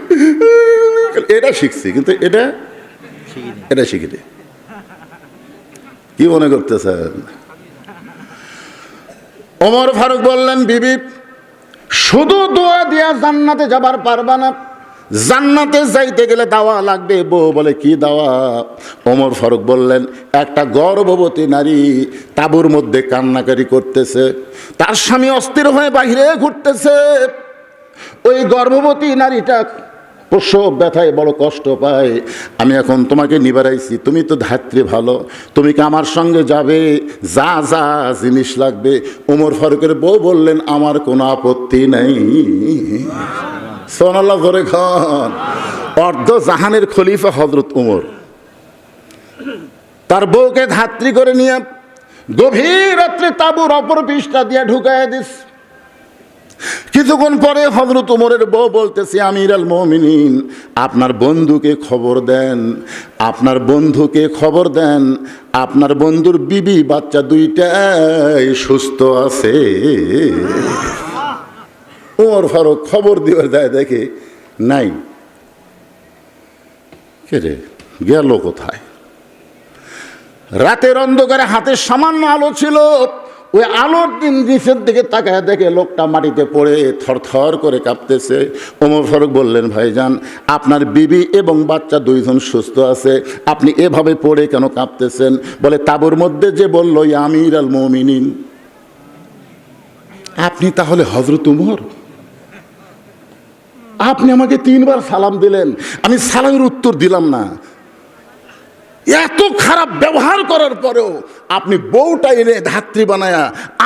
এটা শিখছি, কিন্তু এটা শিখিনি। কি মনে করতেছেন? ওমর ফারুক বললেন, বিবি শুধু দোয়া দিয়া জান্নাতে যাবার পারবা না, জান্নাতে যাইতে গেলে দাওয়া লাগবে। বউ বলে, কি দাওয়া? ওমর ফারুক বললেন, একটা গর্ভবতী নারী তাঁবুর মধ্যে কান্নাকারি করতেছে, তার স্বামী অস্থির হয়ে বাইরে ঘুরতেছে। ওই গর্ভবতী নারীটা প্রসব ব্যথায় বড় কষ্ট পায়। আমি এখন তোমাকে নিবারাইছি, তুমি তো ধাত্রী ভালো, তুমি কি আমার সঙ্গে যাবে? যা যা জিনিস লাগবে। ওমর ফারুকের বউ বললেন, আমার কোনো আপত্তি নাই। সুবহানাল্লাহ ধরে খান। অর্ধ জাহানের খলিফা হযরত ওমর তার বউকে ধাত্রী করে নিয়ে গভীর রাত্রে তাঁবুর অপর পৃষ্ঠা দিয়ে ঢুকায় দিস। কিছুক্ষণ পরে হযরত ওমরের বউ বলতেছে, আমিরুল মুমিনিন আপনার বন্ধুকে খবর দেন, আপনার বন্ধুকে খবর দেন, আপনার বন্ধুর বিবি বাচ্চা 2টাই সুস্থ আছে। ওমর ফারুক খবর দিয়ে যায়, দেখে নাই। কে রে গেল কোথায়? রাতের অন্ধকারে হাতে সামান্য আলো ছিল, ওই আলোর দিন নিচের দিকে তাকায় দেখে লোকটা মাটিতে পড়ে থরথর করে কাঁপতেছে। ওমর ফারুক বললেন, ভাইজান আপনার বিবি এবং বাচ্চা 2জন সুস্থ আছে, আপনি এভাবে পড়ে কেন কাঁপতেছেন? বলে, তাঁবুর মধ্যে যে বলল ইয়া আমিরুল মুমিনিন, আপনি তাহলে হযরত ওমর? আপনি আমাকে 3 বার সালাম দিলেন, আমি সালামের উত্তর দিলাম না। এত খারাপ ব্যবহার করার পরেও আপনি বউটা এনে ধাত্রী বানায়া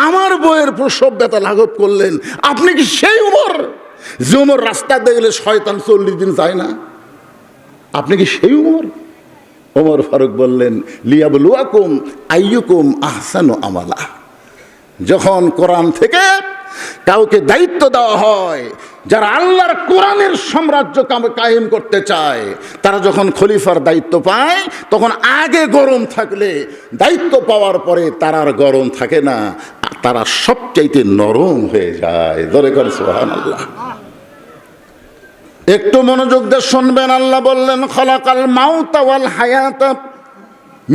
আমার বউয়ের প্রসব ব্যথা লাঘব করলেন। আপনি কি সেই উমর যে উমর রাস্তা দিয়ে গেলে শয়তান 40 দিন যায় না? আপনি কি সেই উমর? ওমর ফারুক বললেন, লিয়াবলুয়াকুম আইয়ুকুম আহসানু আমালা। যখন কোরআন থেকে কাউকে দায়িত্ব দেওয়া হয়, যারা আল্লাহর কোরআনের সাম্রাজ্য কায়েম করতে চায়, তারা যখন খলিফার দায়িত্ব পায় তখন আগে গরম থাকলে দায়িত্ব পাওয়ার পরে তারা আর গরম থাকে না, তারা সবচাইতে নরম হয়ে যায়। ধরে করে সুবহানাল্লাহ। একটু মনোযোগ দিয়ে শুনবেন। আল্লাহ বললেন, খলাকাল মাউতা ওয়াল হায়াতা,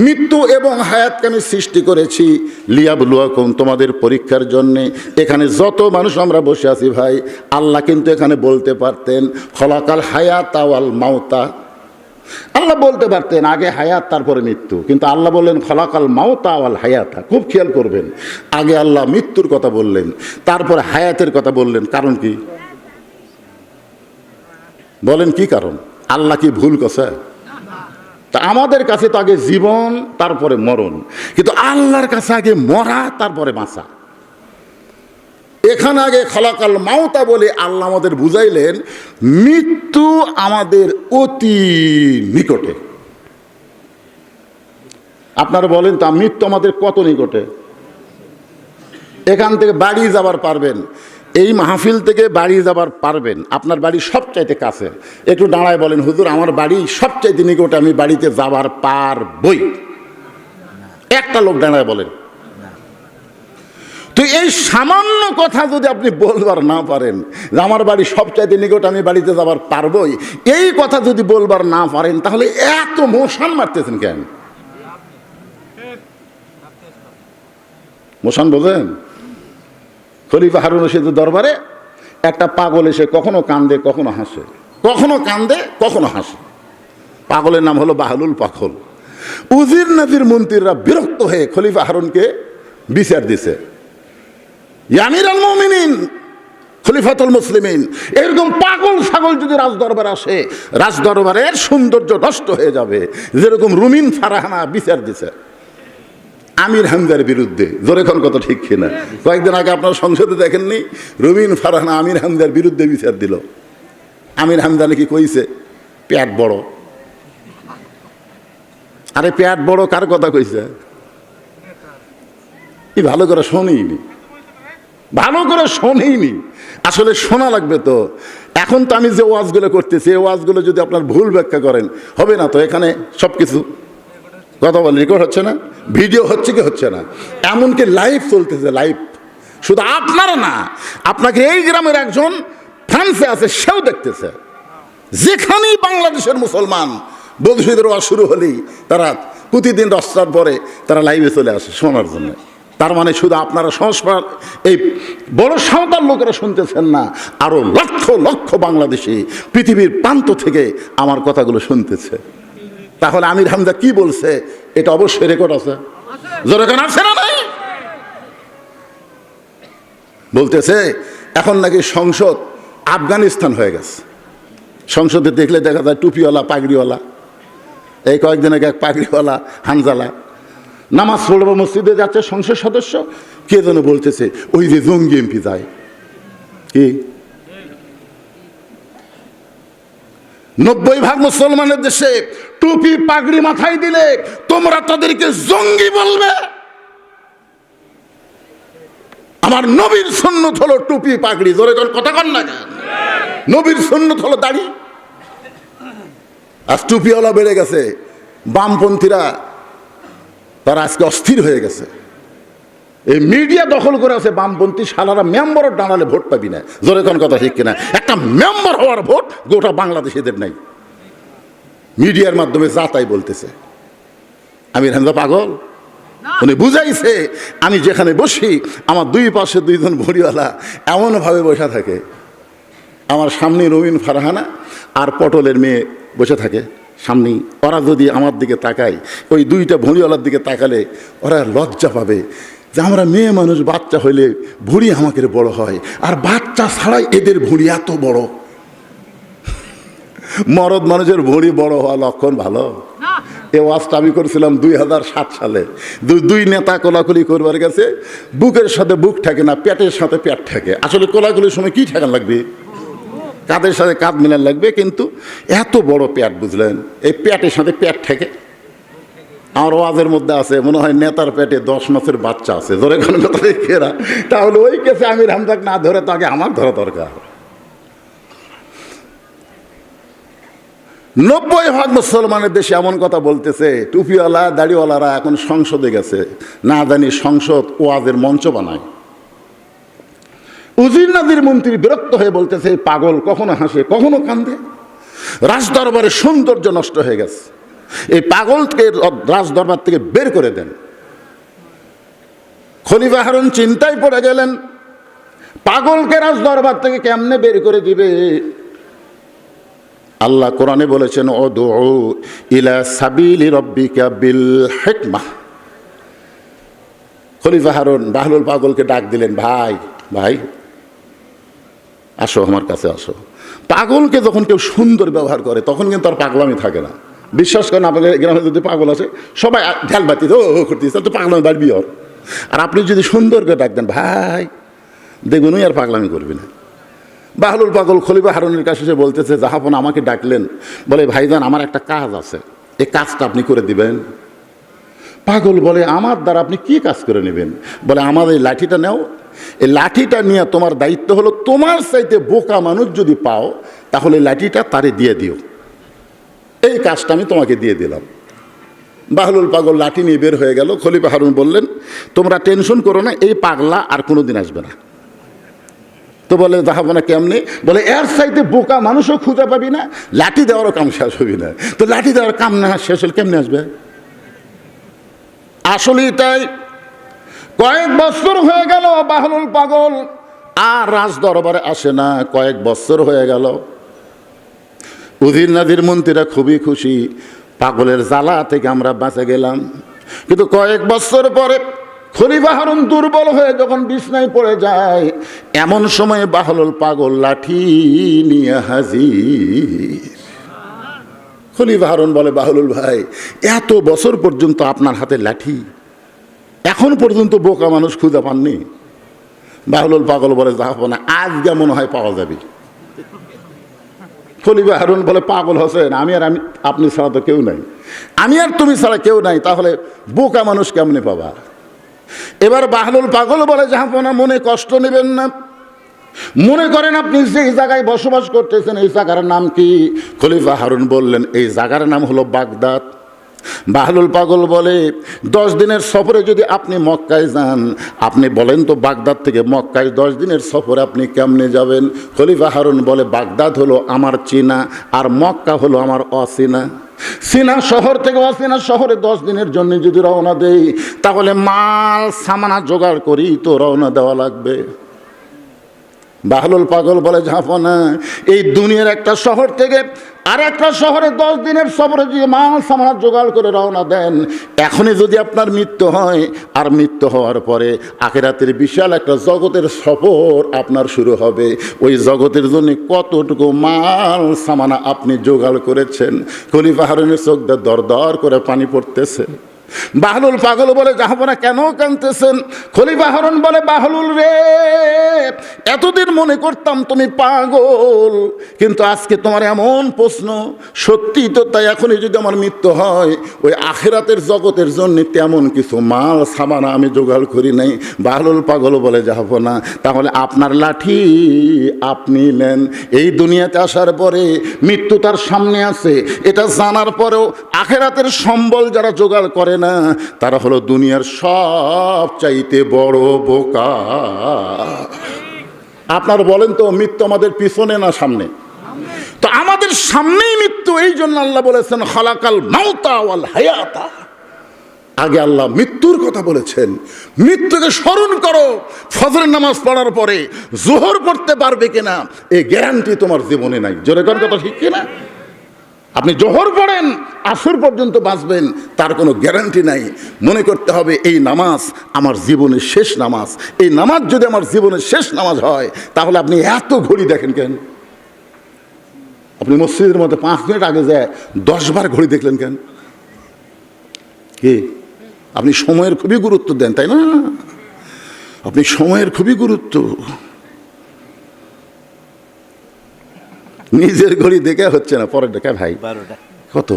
মৃত্যু এবং হায়াতকে আমি সৃষ্টি করেছি লিয়াবলুয়াকুম, তোমাদের পরীক্ষার জন্যে। এখানে যত মানুষ আমরা বসে আছি ভাই, আল্লাহ কিন্তু এখানে বলতে পারতেন খলাকাল হায়াতা ওয়াল মাউতা। আল্লাহ বলতে পারতেন আগে হায়াত তারপরে মৃত্যু, কিন্তু আল্লাহ বললেন খলাকাল মাউতা ওয়াল হায়াতা। খুব খেয়াল করবেন, আগে আল্লাহ মৃত্যুর কথা বললেন, তারপরে হায়াতের কথা বললেন। কারণ কি বলেন? কি কারণ? আল্লাহ কি ভুল কথা? তা আমাদের কাছে তো আগে জীবন তারপরে মরণ, কিন্তু আল্লাহর কাছে আগে মরা তারপরে বাঁচা। এখানে আগে খলাকাল মাউতা বলে আল্লাহ আমাদের বুঝাইলেন মৃত্যু আমাদের অতি নিকটে। আপনারা বলেন তা মৃত্যু আমাদের কত নিকটে? এখান থেকে বাড়ি যাবার পারবেন, এই মাহফিল থেকে বাড়ি যাবার পারবেন, আপনার বাড়ি সবচাইতে কাছে। একটু দাঁড়ায় বলেন, হুজুর আমার বাড়ি সবচাইতে নিকটে, আমি বাড়িতে যাবার পারবই। একটা লোক দাঁড়ায় বলেন। তো এই সামান্য কথা যদি আপনি বলবার না পারেন যে আমার বাড়ি সবচাইতে নিকট, আমি বাড়িতে যাবার পারবই, এই কথা যদি বলবার না পারেন, তাহলে এত মোশান মারতেছেন কেন? মোশান বোঝেন? খলিফা হারুন রশিদের দরবারে একটা পাগল এসে কখনো কান্দে কখনো হাসে, কখনো কান্দে কখনো হাসে। পাগলের নাম হলো বাহলুল পাগল। উজির নাজির মন্ত্রীরা বিরক্ত হয়ে খলিফা হারুনকে বিচার দিছে, আমিরুল মুমিনিন খলিফাতুল মুসলিমিন, এরকম পাগল ছাগল যদি রাজদরবারে আসে, রাজদরবারের সৌন্দর্য নষ্ট হয়ে যাবে। যেরকম রুমিন ফারহানা বিচার দিছে আমির হামজার বিরুদ্ধে। জোরে কোন কথা ঠিক কিনা? কয়েকদিন আগে আপনার সংসদে দেখেননি, রুমিন ফারহানা আমির হামজার বিরুদ্ধে বিচার দিল। আমির হামজা নাকি কইছে পেট বড়। আরে পেট বড় কার কথা কইছে? কি ভালো করে শোনেইনি, ভালো করে শোনেইনি। আসলে শোনা লাগবে তো। এখন তো আমি যে ওয়াজগুলো করতেছি, এই ওয়াজগুলো যদি আপনার ভুল ব্যাখ্যা করেন হবে না তো। এখানে সব কিছু কথা বলে রেকর্ড হচ্ছে না, ভিডিও হচ্ছে কি হচ্ছে না, এমনকি লাইভ চলতেছে, লাইভ। শুধু আপনারা না, আপনাকে এই গ্রামের একজন ফ্রান্সে আছে সেও দেখতেছে। যেখানেই বাংলাদেশের মুসলমান বধূদের ওয়াজ শুরু হলেই তারা প্রতিদিন রাস্তার পরে তারা লাইভে চলে আসে শোনার জন্য। তার মানে শুধু আপনারা সংস্কার এই বড় সাঁওতাল লোকেরা শুনতেছেন না, আরো লক্ষ লক্ষ বাংলাদেশি পৃথিবীর প্রান্ত থেকে আমার কথাগুলো শুনতেছে। তাহলে আমির হামজা কি বলছে এটা অবশ্যই রেকর্ড আছে, যেরকম আছে না নাই? বলতেছে এখন নাকি সংসদ আফগানিস্তান হয়ে গেছে। সংসদে দেখলে দেখা যায় টুপিওয়ালা পাগড়িওয়ালা। এই কয়েকদিন আগে এক পাগড়িওয়ালা হানজালা নামাজ পড়ব মসজিদে যাচ্ছে সংসদ সদস্য, কে যেন বলতেছে ওই যে জঙ্গি এমপি যায়। কি 90% মুসলমানের দেশে টুপি পাগড়ি মাথায় দিলে তোমরা তাদেরকে জঙ্গি বলবে? আমার নবীর সুন্নত হলো টুপি পাগড়ি। জোরে কথা কন না কেন? নবীর সুন্নত হলো দাড়ি। আজ টুপিওয়ালা বেড়ে গেছে, বামপন্থীরা তারা আজকে অস্থির হয়ে গেছে। এই মিডিয়া দখল করে আছে বামপন্থী শালারা। মেম্বারও দাঁড়ালে ভোট পাবি না। জোরে কোন কথা ঠিক কিনা? একটা মেম্বার হওয়ার ভোট গোটা বাংলাদেশিদের নাই। মিডিয়ার মাধ্যমে যা তাই বলতেছে। আমির হামজা পাগল, উনি বুঝাইছে আমি যেখানে বসি আমার দুই পাশে দুইজন ভড়িওয়ালা এমনভাবে বসে থাকে, আমার সামনে রবিন ফারহানা আর পটলের মেয়ে বসে থাকে সামনেই। ওরা যদি আমার দিকে তাকায়, ওই দুইটা ভড়িওয়ালার দিকে তাকালে ওরা লজ্জা পাবে যে আমরা মেয়ে মানুষ, বাচ্চা হইলে ভুঁড়ি আমাকে বড় হয়, আর বাচ্চা ছাড়াই এদের ভুঁড়ি এত বড়। মরদ মানুষের ভুঁড়ি বড় হওয়া লক্ষণ ভালো? এ ওয়াজটা আমি করেছিলাম 2007 সালে। দুই নেতা কোলাকুলি করবার গেছে, বুকের সাথে বুক থাকে না, পেটের সাথে পেট থাকে। আসলে কোলাকুলির সময় কি ঠেকান লাগবে? কাঁধের সাথে কাঁধ মিলান লাগবে। কিন্তু এত বড় পেট, বুঝলেন, এই পেটের সাথে পেট থাকে। আমার ওয়াজের মধ্যে আছে, মনে হয় নেতার পেটে 10 মাসের বাচ্চা আছে। ধরে কোনো কথা দেখেরা, তাহলে ওই কেসে আমির হামজাক না ধরে তাকে আমার ধরা দরকার। 90% মুসলমানের দেশে এমন কথা বলতেছে, টুপিওয়ালা দাড়িওয়ালারা এখন সংসদে গেছে, না জানি সংসদ ওয়াজের মঞ্চ বানায়। উজির নাদির মন্ত্রী বিরক্ত হয়ে বলতেছে, এই পাগল কখনো হাসে কখনো কান্দে, রাজদরবারের সৌন্দর্য নষ্ট হয়ে গেছে, এই পাগলকে রাজদরবার থেকে বের করে দেন। খলিফা হারুন চিন্তায় পড়ে গেলেন, পাগলকে রাজদরবার থেকে কেমনে বের করে দিবে? আল্লাহ কোরআনে বলেছেন, উদউ ইলা সাবিলি রাব্বিকা বিল হিকমাহ। খলিফা হারুন বাহলুল পাগলকে ডাক দিলেন, ভাই ভাই আসো, আমার কাছে আসো। পাগলকে যখন কেউ সুন্দর ব্যবহার করে তখন কিন্তু আর পাগলামি থাকে না। বিশ্বাস করেন, আপনাদের গ্রামে যদি পাগল আছে সবাই ঢাল বাতি তো করতেছে, তো পাগলামি বাড়বি ওর। আর আপনি যদি সুন্দর করে ডাক দেন, ভাই, দেখবেন ওই আর পাগলামি করবি না। বাহলুল পাগল খলিফা হারুনের কাছে এসে বলতেছে, জাহাপনা আমাকে ডাকলেন, বলে ভাইজান আমার একটা কাজ আছে, এই কাজটা আপনি করে দিবেন। পাগল বলে, আমার দ্বারা আপনি কি কাজ করে নেবেন? বলে, আমার এই লাঠিটা নাও, এই লাঠিটা নিয়ে তোমার দায়িত্ব হলো, তোমার চাইতে বোকা মানুষ যদি পাও তাহলে লাঠিটা তারে দিয়ে দিও। এই কাজটা আমি তোমাকে দিয়ে দিলাম। বাহলুল পাগল লাঠি নিয়ে বের হয়ে গেল। খলিফা হারুন বললেন, তোমরা টেনশন করো না, এই পাগলা আর কোনোদিন আসবে না। তো বলে, যাবো না কেমনি? বলে, এর চাইতে বোকা মানুষও খুঁজে পাবি না, লাঠি দেওয়ারও কাম শেষ হবি না। তো লাঠি দেওয়ার কাম না শেষ হলে কেমনি আসবে? আসলেই তাই। কয়েক বছর হয়ে গেল বাহলুল পাগল আর রাজ দরবারে আসে না, কয়েক বছর হয়ে গেল। উজির নাদির মন্ত্রীরা খুবই খুশি, পাগলের জ্বালা থেকে আমরা বাঁচে গেলাম। কিন্তু কয়েক বছর পরে খলিফা হারুন দুর্বল হয়ে যখন বিছনায় পড়ে যায়, এমন সময় বাহলুল পাগল লাঠি নিয়ে হাজির। খলিফা হারুন বলে, বাহলুল ভাই, এত বছর পর্যন্ত আপনার হাতে লাঠি, এখন পর্যন্ত বোকা মানুষ খুঁজে পাননি? বাহলুল পাগল বলে, যাবো না, আজকে মনে হয় পাওয়া যাবে। খলিফা হারুন বলে, পাগল হোসেন, আমি আপনি ছাড়া তো কেউ নাই, আমি আর তুমি ছাড়া কেউ নাই, তাহলে বোকা মানুষ কেমনে পাবা? এবার বাহলুল পাগল বলে, যাবো না, মনে কষ্ট নেবেন না, মনে করেন আপনি যে জায়গায় বসবাস করতেছেন এই জায়গার নাম কি? খলিফা হারুন বললেন, এই জায়গার নাম হলো বাগদাদ। বাহলুল পাগল বলে, 10 দিনের সফরে যদি আপনি মক্কায় যান, আপনি বলেন তো বাগদাদ থেকে মক্কায় 10 দিনের সফরে আপনি কেমনে যাবেন? খলিফা হারুন বলে, বাগদাদ হলো আমার চেনা, আর মক্কা হলো আমার অচেনা। চীনা শহর থেকে অচেনা শহরে 10 দিনের জন্য যদি রওনা দেই, তাহলে মাল সামানা জোগাড় করি তো রওনা দেওয়া লাগবে। বাহলুল পাগল বলে, যাবো না, এই দুনিয়ার একটা শহর থেকে আর একটা শহরে 10 দিনের সফরে যদি মাল সামানা জোগাড় করে রওনা দেন, এখনই যদি আপনার মৃত্যু হয়, আর মৃত্যু হওয়ার পরে আখিরাতের বিশাল একটা জগতের সফর আপনার শুরু হবে। ওই জগতের জন্য কতটুকু মাল সামানা আপনি জোগাড় করেছেন? খলিফা হারুনের চোখ দিয়ে দর দর করে পানি পড়তেছে। বাহলুল পাগল বলে, যাবো না, কেন কাঁদতেছেন? খলিফা হারুন বলে, বাহলুল রে, এতদিন মনে করতাম তুমি পাগল, কিন্তু আজকে তোমার এমন প্রশ্ন, সত্যি তো তাই। এখনই যদি আমার মৃত্যু হয়, ওই আখিরাতের জগতের জন্য তেমন কিছু মাল সামানা আমি জোগাড় করি নাই। বাহলুল পাগল বলে, যাবো না, তাহলে আপনার লাঠি আপনি নেন। এই দুনিয়াতে আসার পরে মৃত্যু তার সামনে আছে, এটা জানার পরেও আখিরাতের সম্বল যারা জোগাড় করে না, তারা হলো দুনিয়ার সব চাইতে বড় বোকা। আপনার বলেন তো, মৃত্যু আমাদের পিছনে না সামনে? তো আমাদের সামনেই মৃত্যু। এই জন্য আল্লাহ বলেছেন, খালাকাল মাউতা ওয়াল হায়াতা। আগে আল্লাহ মৃত্যুর কথা বলেছেন, মৃত্যুকে স্মরণ করো। ফজরের নামাজ পড়ার পরে জোহর পড়তে পারবে কিনা এই গ্যারান্টি তোমার জীবনে নাই। জোরে কোন কথা ঠিক কিনা? আপনি জোহর পড়েন, আসর পর্যন্ত বাঁচবেন, তার কোনো গ্যারান্টি নাই। মনে করতে হবে, এই নামাজ আমার জীবনের শেষ নামাজ। এই নামাজ যদি আমার জীবনের শেষ নামাজ হয়, তাহলে আপনি এত ঘড়ি দেখেন কেন? আপনি মসজিদের মধ্যে 5 মিনিট আগে যায় 10 বার ঘড়ি দেখলেন কেন? কি আপনি সময়ের খুবই গুরুত্ব দেন, তাই না? আপনি সময়ের খুবই গুরুত্ব। নিজের ঘড়ি দেখে হচ্ছে না, পরের দেখা ভাই 12টা কত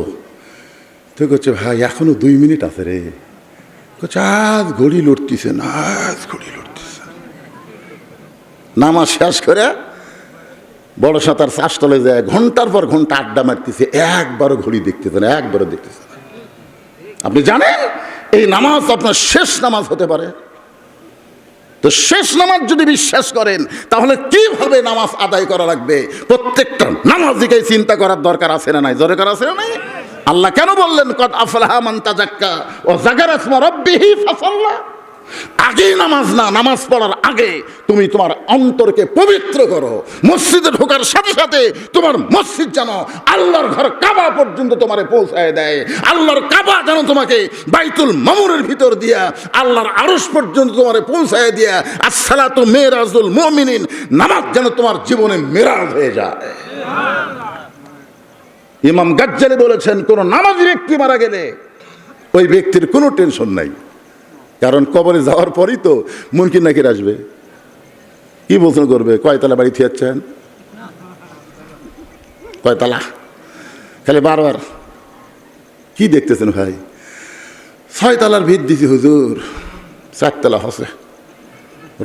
তুই করছে ভাই এখনো 2 মিনিট আছে রে, আজ ঘড়ি লড়তিছে না, আজ ঘড়ি লড়তিছে। নামাজ শেষ করে বড় সাঁতার চাষতলে যায়, ঘন্টার পর ঘন্টা আড্ডা মারতেছে, একবারও ঘড়ি দেখতেছে না, একবারও দেখতেছে না। আপনি জানেন এই নামাজ আপনার শেষ নামাজ হতে পারে। তো শেষ নামাজ যদি বিশ্বাস করেন তাহলে কিভাবে নামাজ আদায় করা লাগবে প্রত্যেকটা নামাজিকে চিন্তা করার দরকার আছে না নাই? জোরে করা আছে না নাই? আল্লাহ কেন বললেন কদ আফলাহা মান তাযাক্কা ওয়া যাকারা ইসমা রাব্বিহি ফাসাল্লা? আগেই নামাজ না, নামাজ পড়ার আগে তুমি তোমার অন্তরকে পবিত্র করো। মসজিদে ঢোকার সাথে সাথে তোমার মসজিদ যেন আল্লাহর ঘর কাবা পর্যন্ত তোমারে পৌঁছায় দেয়, আল্লাহর কাবা যেন তোমাকে বাইতুল মামুরের ভিতর দিয়া আল্লাহর আরশ পর্যন্ত তোমারে পৌঁছায় দিয়া আসসালাতু মিরাজুল মুমিনিন, নামাজ যেন তোমার জীবনে মেরাজ হয়ে যায়। ইমাম গাজ্জালি বলেছেন কোন নামাজি ব্যক্তি মারা গেলে ওই ব্যক্তির কোনো টেনশন নাই, কারণ কবরে যাওয়ার পরই তো মুনকির নাকির আসবে। কি প্রশ্ন করবে? কয়তলা বাড়ি থিয়াচ্ছেন, কয়তলা, খালি বারবার কি দেখতেছেন ভাই? 6 তলার ভিত দিছি হুজুর, 4 তলা হসে,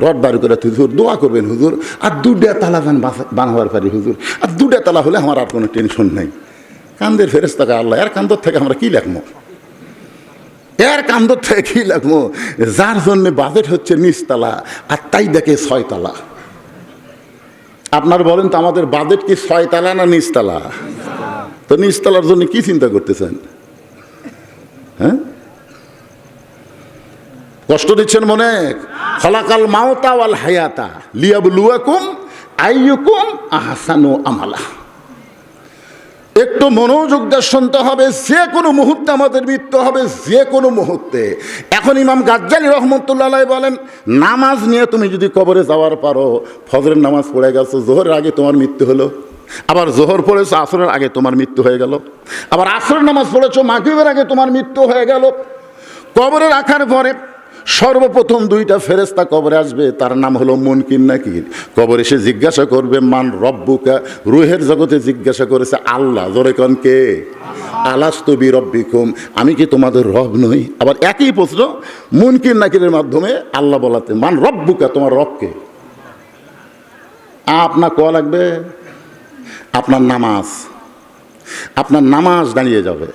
রড বার করে হুজুর দোয়া করবেন হুজুর, আর 2টা তালা যান বানাবার পারি হুজুর, আর 2টা তালা হলে আমার আর কোনো টেনশন নাই। কান্দের ফেরেশতা আল্লাহ, এর কান্দর থেকে আমরা কি লেখবো, এর কান্দর থেকে কি লাগবো? যার জন্য বাজেট হচ্ছে 9 তলা আর তাই দেখে 6 তলা। আপনার বলেন তো আমাদের বাজেট কি 6 তলা না 9 তলা? তো 9 তলার জন্য কি চিন্তা করতেছেন? হ্যাঁ, কষ্ট দিচ্ছেন মনে। খলাকাল মাউতা ওয়াল হায়াতা লিয়াবলুয়াকুম আইয়ুকুম আহসানু আমালা। একটু মনোযোগ দিয়ে শুনতে হবে, যে কোনো মুহূর্তে আমাদের মৃত্যু হবে, যে কোনো মুহূর্তে। এখন ইমাম গাজ্জালি রহমতুল্লাহ আলাইহি বলেন নামাজ নিয়ে তুমি যদি কবরে যাওয়ার পারো, ফজরের নামাজ পড়ে গেছো, জোহরের আগে তোমার মৃত্যু হলো, আবার জোহর পড়েছো আসরের আগে তোমার মৃত্যু হয়ে গেল, আবার আসরের নামাজ পড়েছো মাগরিবের আগে তোমার মৃত্যু হয়ে গেল। কবরে রাখার পরে সর্বপ্রথম 2টা ফেরেশতা কবরে আসবে, তার নাম হলো মুনকির নাকির। কবরে এসে জিজ্ঞাসা করবে মান রব্বুকা, রুহের জগতে জিজ্ঞাসা করেছে আল্লাহ, জোরে কোন কে? আলাস্তু বিরব্বিকুম, আমি কি তোমাদের রব নই? আবার একই প্রশ্ন মুনকির নাকিরের মাধ্যমে আল্লাহ বলাতে মান রব্বুকা, তোমার রবকে? আপনার ক লাগবে? আপনার নামাজ, আপনার নামাজ দাঁড়িয়ে যাবে।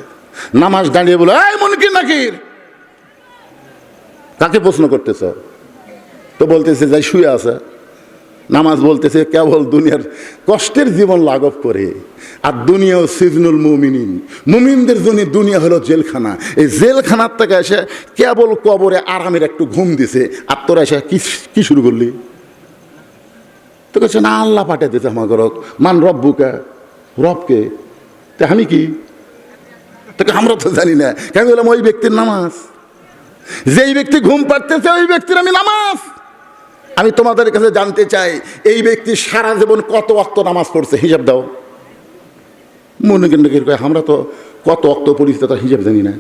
নামাজ দাঁড়িয়ে বলে এই মুনকির নাকির, কাকে প্রশ্ন করতেছ? তো বলতেছে যাই শুয়ে আছে। নামাজ বলতেছে কেবল দুনিয়ার কষ্টের জীবন লাঘব করে, আর দুনিয়াও সিজনুল মুমিনিন, মুমিনদের জন্য দুনিয়া হলো জেলখানা। এই জেলখানার থেকে এসে কেবল কবরে আরামের একটু ঘুম দিছে, আর তোরা এসে কি শুরু করলি? তো কাছে না আল্লাহ পাঠিয়ে দিতে আমার ঘর, মান রব্বুকা, রবকে? তা আমি কি? তোকে আমরা তো জানি না। কেন বললাম ওই ব্যক্তির নামাজ, যেই ব্যক্তি ঘুম পাড়তেছে ওই ব্যক্তির আমি নামাজ। আমি তোমাদের কাছে জানতে চাই এই ব্যক্তি সারা জীবন কত ওয়াক্ত নামাজ পড়ছে, হিসাব দাও। মনে কেন আমরা তো কত ওয়াক্ত পড়িছি তার হিসাব জানি না।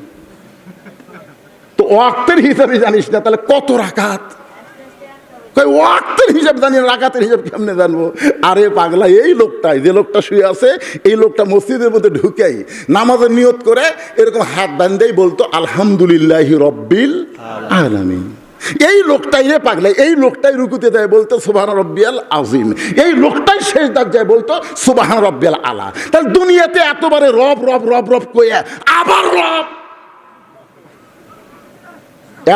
তো ওয়াক্তের হিসাবে জানিস না, তাহলে কত রাকাত? ওয়াক্তের হিসাব জানি না, রাকাতের হিসাব কেমনে জানবো? আরে পাগলা, এই লোকটাই, যে লোকটা শুয়ে আছে এই লোকটা মসজিদের মধ্যে ঢুকেই নামাজের নিয়ত করে এরকম হাত বান্ধেই বলতো আলহামদুলিল্লাহি রব্বিল আলামিন। এই লোকটাই রে পাগলা, এই লোকটাই রুকুতে যায় বলতো সুবহান রব্বিয়াল আযীম, এই লোকটাই সেজদায় যায় বলতো সুবহান রব্বিয়াল আলা। তাহলে দুনিয়াতে এতবারে রব রব রব রব কইয়া আবার রব,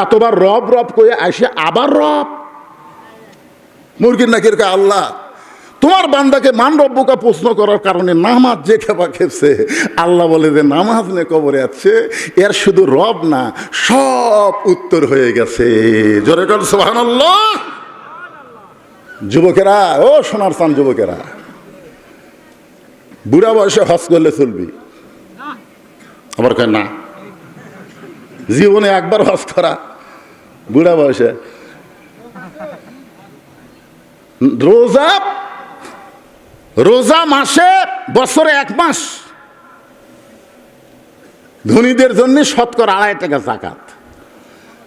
এতবার রব রব কইয়া আসে আবার রব। মুরগির নাকির কা আল্লাহ তোমার বান্দাকে মান রব্বুকা প্রশ্ন করার কারণে নামাজ যে খেপা খেপছে, আল্লাহ বলে যে নামাজ নে কবরে আছে, এর শুধু রব না সব উত্তর হয়ে গেছে। জোরে কর সুবহানাল্লাহ। যুবকেরা, ও সোনার চান যুবকেরা, বুড়া বয়সে হজ করলে চলবি? আবার কয় না, জীবনে একবার হজ করা, বুড়া বয়সে। রোজা মাসে বছরে 1 মাস ধনীদের জন্য শতকরা 2.5 টাকা যাকাত।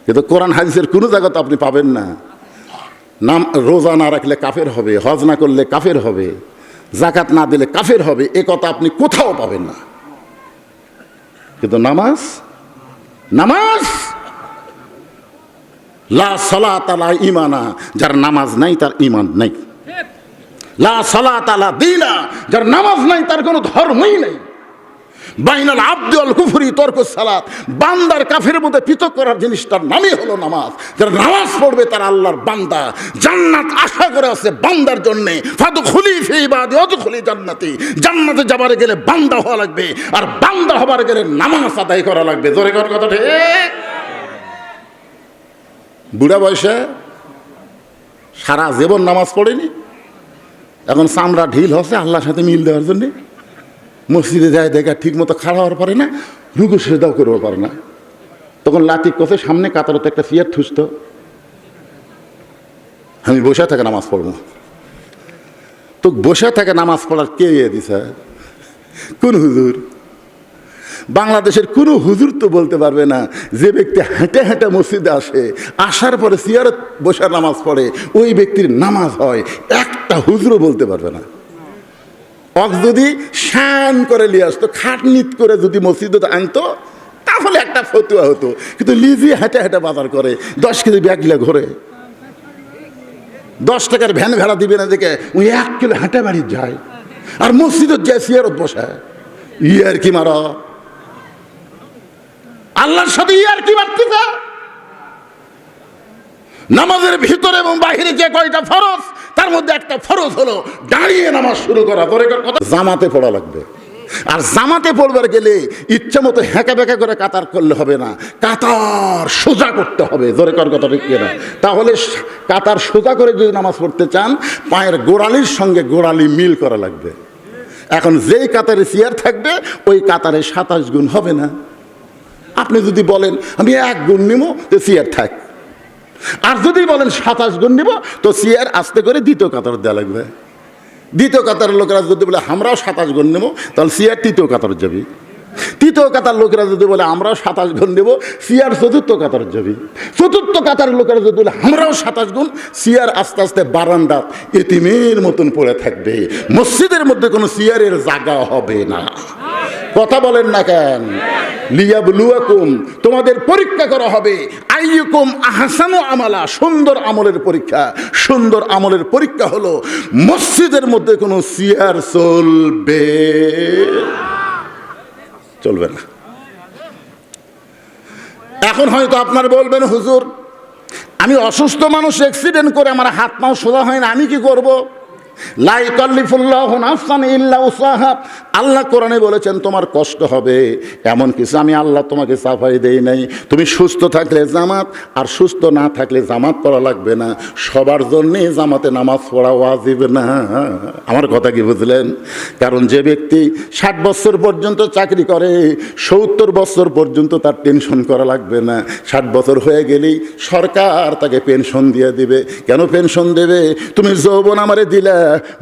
কিন্তু কোরআন হাদিসের কোনো জায়গাতে আপনি পাবেন না নাম রোজা না রাখলে কাফের হবে, হজ না করলে কাফের হবে, যাকাত না দিলে কাফের হবে, এ কথা আপনি কোথাও পাবেন না। কিন্তু নামাজ লা সালাতা লা ঈমানা, যার নামাজ নাই তার ঈমান নাই। লা সালাতা লা দীনা, যার নামাজ নাই তার কোনো ধর্মই নাই। বাইনাল আবদি ওয়াল কুফরি তরকুস সালাত, বান্দার কাফের মধ্যে পৃথক করার জিনিসটার নামই হলো নামাজ। যারা নামাজ পড়বে তারা আল্লাহর বান্দা, জান্নাত আশা করে আছে বান্দার জন্য। ফাদখুলি ফি ইবাদি ওয়াদখুলি জান্নাতি, জান্নাতে যাবার গেলে বান্দা হওয়া লাগবে, আর বান্দা হবার গেলে নামাজ আদায় করা লাগবে। জোরে কর কথা ঠিক। বুড়া বয়সে সারা জীবন নামাজ পড়েনি, এখন চামড়া ঢিল হচ্ছে আল্লাহর সাথে মিল দেওয়ার জন্যে। মসজিদে যায় দেখা ঠিক মতো খাড়া হওয়ার পারে না, রুকু সেজদাও করতে পারে না। তখন লাতিক কষে সামনে কাতারতে একটা চেয়ার ঠুসত, আমি বসে থেকে নামাজ পড়বো। তো বসে থেকে নামাজ পড়ার কে দিছে? কোন হুজুর? বাংলাদেশের কোনো হুজুর তো বলতে পারবে না যে ব্যক্তি হেঁটে হেঁটে মসজিদে আসে, আসার পরে চেয়ারে বসে নামাজ পড়ে ওই ব্যক্তির নামাজ হয়। একটা হুজুরও বলতে পারবে না। যদি শান করে নিয়ে আসতো, খাটনিত করে যদি মসজিদে আনতো তাহলে একটা ফতুয়া হতো। কিন্তু লিজি হেঁটে হেঁটে বাজার করে, 10 কেজি ব্যাগ গিলা ঘরে, 10 টাকার ভ্যান ভাড়া দিবে না দেখে ওই 1 কিলো হেঁটে বাড়ি যায়, আর মসজিদত যায় চেয়ারত বসায়। ইয়ার কি মারা আল্লাহর সাথে ইয়ার কি মারতেছে? নামাজের ভিতরে এবং বাহিরে যে কয়টা ফরজ, তার মধ্যে একটা ফরজ হলো দাঁড়িয়ে নামাজ শুরু করা। জামাতে পড়া লাগবে, আর জামাতে পড়বার গেলে ইচ্ছা মতো হ্যাঁকা ব্যাঁকা করে কাতার করলে হবে না, কাতার সোজা করতে হবে। জোরে কর কথা ঠিক না? তাহলে কাতার সোজা করে যদি নামাজ পড়তে চান, পায়ের গোড়ালির সঙ্গে গোড়ালি মিল করা লাগবে। এখন যেই কাতারে চেয়ার থাকবে ওই কাতারে 27 গুণ হবে না। আপনি যদি বলেন আমি 1 গুণ নিব, তো চেয়ার থাক। আর যদি বলেন 27 গুণ নিব, তো চেয়ার আস্তে করে দ্বিতীয় কাতার দেওয়া লাগবে। দ্বিতীয় কাতারের লোকেরা যদি বলে আমরাও 27 গুণ নেব, তাহলে চেয়ার তৃতীয় কাতার যাবি। তৃতীয় কাতার লোকেরা যদি বলে আমরাও 27 গুণ নেব, চেয়ার চতুর্থ কাতার যাবি। চতুর্থ কাতারের লোকেরা যদি বলে আমরাও 27 গুণ, চেয়ার আস্তে আস্তে বারান্দাত এতিমের মতন পড়ে থাকবে। মসজিদের মধ্যে কোনো চেয়ারের জায়গা হবে না। কথা বলেন না কেন? লিয়াবলুয়াকুম, তোমাদের পরীক্ষা করা হবে। আইয়ুকুম আহসানু আমালা, সুন্দর আমলের পরীক্ষা। সুন্দর আমলের পরীক্ষা হলো মসজিদের মধ্যে কোনো চেয়ার চলবে না। এখন হয়তো আপনার বলবেন হুজুর আমি অসুস্থ মানুষ, অ্যাক্সিডেন্ট করে আমার হাত পাও সোজা হয় না, আমি কি করব? লা ইকাল্লিফুল্লাহু নাফসান ইল্লা উসাহা। আল্লাহ কোরআনে বলেছেন তোমার কষ্ট হবে, এমন কিছু আমি আল্লাহ তোমাকে সাফাই দেই নাই। তুমি সুস্থ থাকলে জামাত, আর সুস্থ না থাকলে জামাত পড়া লাগবে না। সবার জন্যে জামাতে নামাজ পড়া ওয়াজিব না। আমার কথা কি বুঝলেন? কারণ যে ব্যক্তি 60 বছর পর্যন্ত চাকরি করে, 70 বছর পর্যন্ত তার টেনশন করা লাগবে না। 60 বছর হয়ে গেলেই সরকার তাকে পেনশন দিয়ে দিবে। কেন পেনশন দেবে? তুমি যৌবন আমারে দিলা,